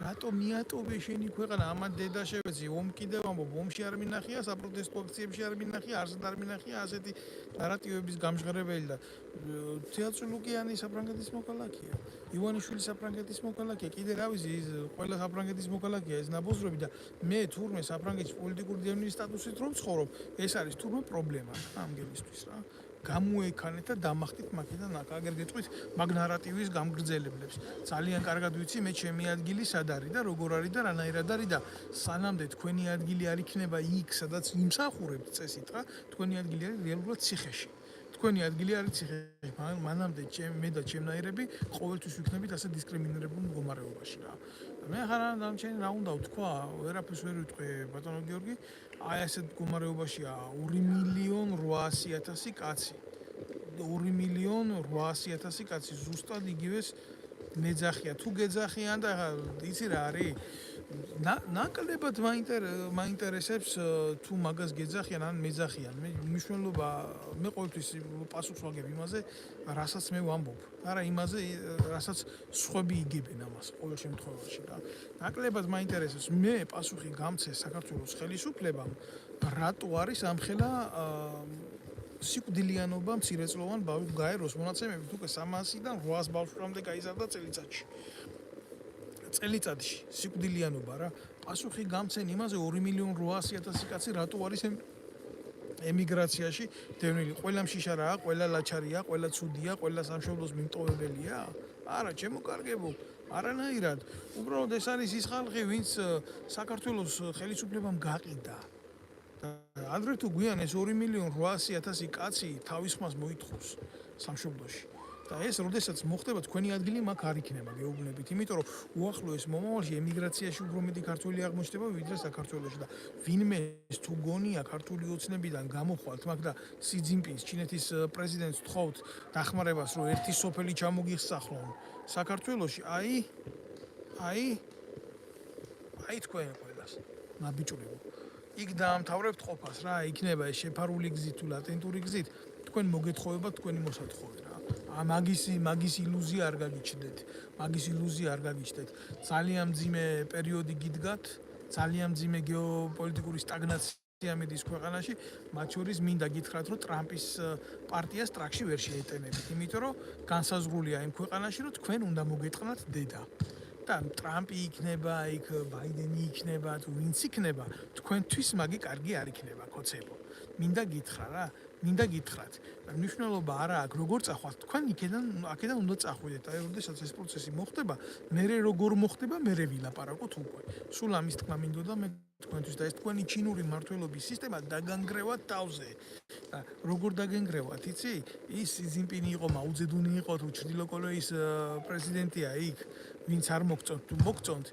რატო მიატოვე შენი ქვეყანა ამან დედა შევეცი ომ კიდევ ამბობ ომში არ მინახია საპროტესტო აქციებში არ მინახია არსად არ მინახია ასეთი ნარატივების გამჟღერებელი და თეატრი ლუკიანი საფრანგეთის მოქალაქეა ივანიშვილი საფრანგეთის მოქალაქეა კიდე რა ვიცი ის ყველა საფრანგეთის მოქალაქეა ეს ნაბოზრები და მე თურმე საფრანგეთის პოლიტიკური დევნის სტატუსით რომ ცხოვრობ ეს არის თურმე პრობლემა ამგებისთვის რა გამოექანეთ და დამახტით მაქედან აქ აგერ გეტყვით მაგ ნარატივის გამგრძელებლებს ძალიან კარგად ვიცი მე ჩემი ადგილი სად არის და როგორ არის და რანაირად არის და სანამდე თქვენი ადგილი არ იქნება იქ სადაც იმსახურებთ წესით რა თქვენი ადგილი არის რეალურად ციხეში თქვენი ადგილი არის ციხეში მანამდე მე და ჩემნაირები ყოველთვის ვიქნებით ასე დისკრიმინირებულ მდგომარეობაში რა მე ხარა დამჩენი რა უნდა ვთქვა ვერაფერს ვერ ვიტყვი ბატონო გიორგი აი ასეთ მდგომარეობაშია 2.800.000 კაცი 2.800.000 კაცი ზუსტად იგივეს მეძახია თუ გეძახიან და იცი რა არის ნაკლებად მაინტერესებს თუ მაგას გეძახიან ან მეძახიან მე მნიშვნელობა მე ყოველთვის პასუხს ვაგებ იმაზე რასაც მე ვამბობ არა იმაზე რასაც სხვები იგებენ ამას ყოველ შემთხვევაში რა ნაკლებად მაინტერესებს მე პასუხი გამცე საქართველოს ხელისუფლებამ რატო არის ამხელა სიკვდილიანობა მცირეწლოვან ბავშვს გაეროს მონაცემებით უკვე 300-დან 800 ბავშვამდე გაიზარდა წელიწადში სიკვდილიანობა რა პასუხი გამცენ იმაზე 2.800.000 კაცი რატო არის ემიგრაციაში დევნილი ყველა მშიშა რა ყველა ლაჩარია ყველა ცუდია ყველა სამშობლოს მიმტოვებელია არა ჩემო კარგებო არანაირად უბრალოდ ეს არის ის ხალხი ვინც საქართველოს ხელისუფლებამ გაყიდა ადრე თუ გვიან ეს 2.800.000 კაცი თავის ხმას მოითხოვს სამშობლოში და ეს როდესაც მოხდება თქვენი ადგილი მაგ არ იქნება გეუბნებით იმიტომ რომ უახლოეს მომავალში ემიგრაციაში უფრო მეტი ქართველი აღმოჩნდება ვიდრე საქართველოში და ვინმე თუ გონია ქართული ოცნებიდან გამოხვალთ მაგ და სი ძინპინს ჩინეთის პრეზიდენტს თხოვთ დახმარებას რომ ერთი სოფელი ჩამოგიხსახლონ საქართველოში აი თქვენ ყველას ნაბიჭრებო იქ დაამთავრებთ ყოფას რა იქნება ეს შეფარული გზით თუ ლატენტური გზით თქვენ მოგეთხოვებათ თქვენი მოსათხოვე რა მაგის ილუზია არ გაგიჩნდეთ ძალიან მძიმე პერიოდი გიდგათ ძალიან მძიმე გეოპოლიტიკური სტაგნაცია ამედის ქვეყანაში, მათ შორის მინდა გითხრათ, რომ ტრამპის პარტიას ტრაქში ვერ შეეტენებით, იმიტომ რომ განსაზღვრულია იმ ქვეყანაში, რომ თქვენ უნდა მოგეთყნათ დედა. და ტრამპი იქნება, იქ ბაიდენი იქნება, თუ ვინც იქნება, თქვენთვის მაგი კარგი არ იქნება, კოცებო. მინდა გითხრა რა, მინდა გითხრათ. მნიშვნელობა არა აქვს, როგორ წახვათ, თქვენ აქედან უნდა წახვიდეთ. აი, როდესაც ეს პროცესი მოხდება, მერე როგორ მოხდება, მერე ვილაპარაკოთ უკვე. სულ ამის თქმა მინდოდა მე თქვენთვის და ეს თქვენი ჩინური მართლობის სისტემა დაგანგრევათ თავზე. და როგორ დაგანგრევათ, იცი? ის სი ძინპინი იყო, მაო ძედუნი იყო, თუ ჩრდილო კორეის პრეზიდენტია იქ, ვინც არ მოგწონთ, თუ მოგწონთ,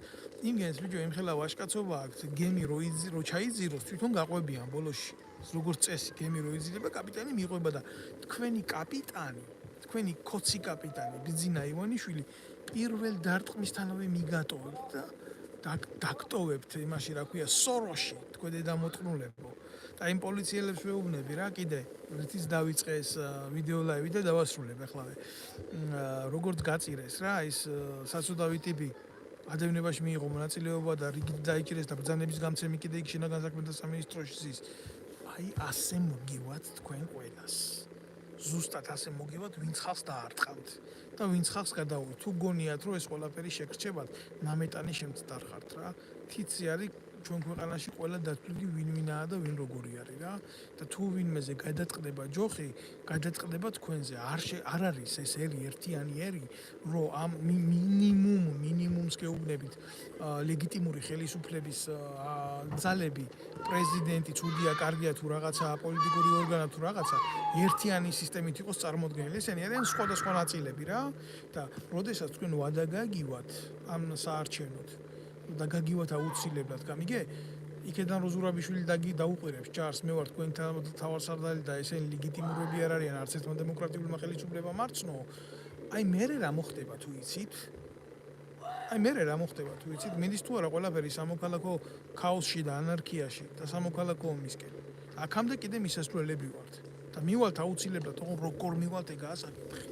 იმგენს ბიჭო, იმხელა ვაჟკაცობა აქვს, გემი რო ჩაიძიროს, თვითონ გაყვებიან ბოლოში. როგორც წესი, გემი რო იძირება, კაპიტანი მიყვება და თქვენი კაპიტანი, თქვენი კოცი კაპიტანი, ბიძინა ივანიშვილი პირველ დარტყმისთანავე მიგატოვებთ და დაგტოვებთ იმაში, რა ქვია, სოროში, თქვენ დედამოწმულებო. და იმ პოლიციელებს ვეუბნები რა, კიდე რითიც დავიწყე ეს ვიდეო ლაივი და დავასრულებ ახლა. როგორც გაწირეს რა, ის საცუდავი ტიპი ადევნებაში მიიღო მონაწილეობა და რიგით დაიჭირეს და ბრძანების გამცემი კიდე იქ შინაგან საქმეთა სამინისტროში ზის. აი ასე მოგივათ თქვენ ყველას. ზუსტად ასე მოგივათ, ვინც ხალხს დაარტყამთ და ვინც ხალხს გადაუვით. თუ გონიათ, რომ ეს ყველაფერი შეგრჩებათ, ნამეტანი შემწდარხართ რა. თითი არის ჩვენ ქვეყანაში ყველა დათვლილი ვინ-ვინაა და ვინ როგორი არის რა. და თუ ვინმეზე გადაწყდება ჯოხი, გადაწყდება თქვენზე. არ არის ეს ერთიანი ერი, რომ ამ მინიმუმს გეუბნებით ლეგიტიმური ხელისუფლების ძალები, პრეზიდენტი, ცუდია, კარგია თუ რაღაცა პოლიტიკური ორგანო თუ რაღაცა, ერთიანი სისტემით იყოს წარმოდგენილი. ესენი არიან სხვადასხვა ნაწილები რა. და როდესაც თქვენ ვადა გაგივათ ამ საარჩევნოდ და გაგივათ აუცილებლად, გამიგე? იქედან რო ზურაბიშვილი დაუყირებს ჯარს, მე ვარ თქვენი თავარსარდალი და ესენი ლეგიტიმურები არ არიან არც ერთმა დემოკრატიულმა ხელისუფლებამ არცნო. აი მერე რა მოხდება თუ იცით? მინდის თუ არა ყველაფერი სამოქალაქო ქაოსში და ანარქიაში და სამოქალაქო ომისკენ. აქამდე კიდე მისასვლელები ვართ და მივალთ აუცილებლად, თქო როგორ მივალთ ეგაა საკითხი.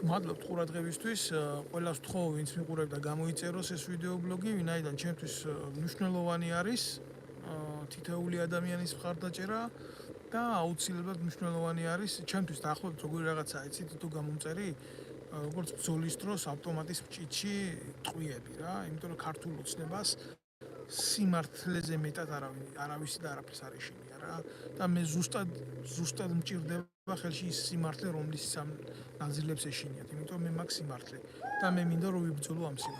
მადლობთ ყურადღებისთვის, ყველას ვთხოვ, ვინც მიყურებდა, გამოიწეროს ეს ვიდეო ბლოგი, ვინაიდან ჩემთვის მნიშვნელოვანი არის თითოეული ადამიანის მხარდაჭერა და აუცილებლად მნიშვნელოვანი არის ჩემთვის დაახლოებით როგორი რაღაცაა, იცით, თუ გამომწერი, როგორც ბრძოლის დროს ავტომატის მჭიდში ტყვიები რა, იმიტომ რომ ქართულ ოცნებას სიმართლეზე მეტად არავისი და არაფერს არ ეშინია რა და მე ზუსტად მჭირდება ხელში ის სიმართლე, რომლის ამ ნაწილებს ეშინიათ, იმიტომ მე მაქვს სიმართლე და მე მინდა რომ ვიბრძოლო ამ სიმართლეს.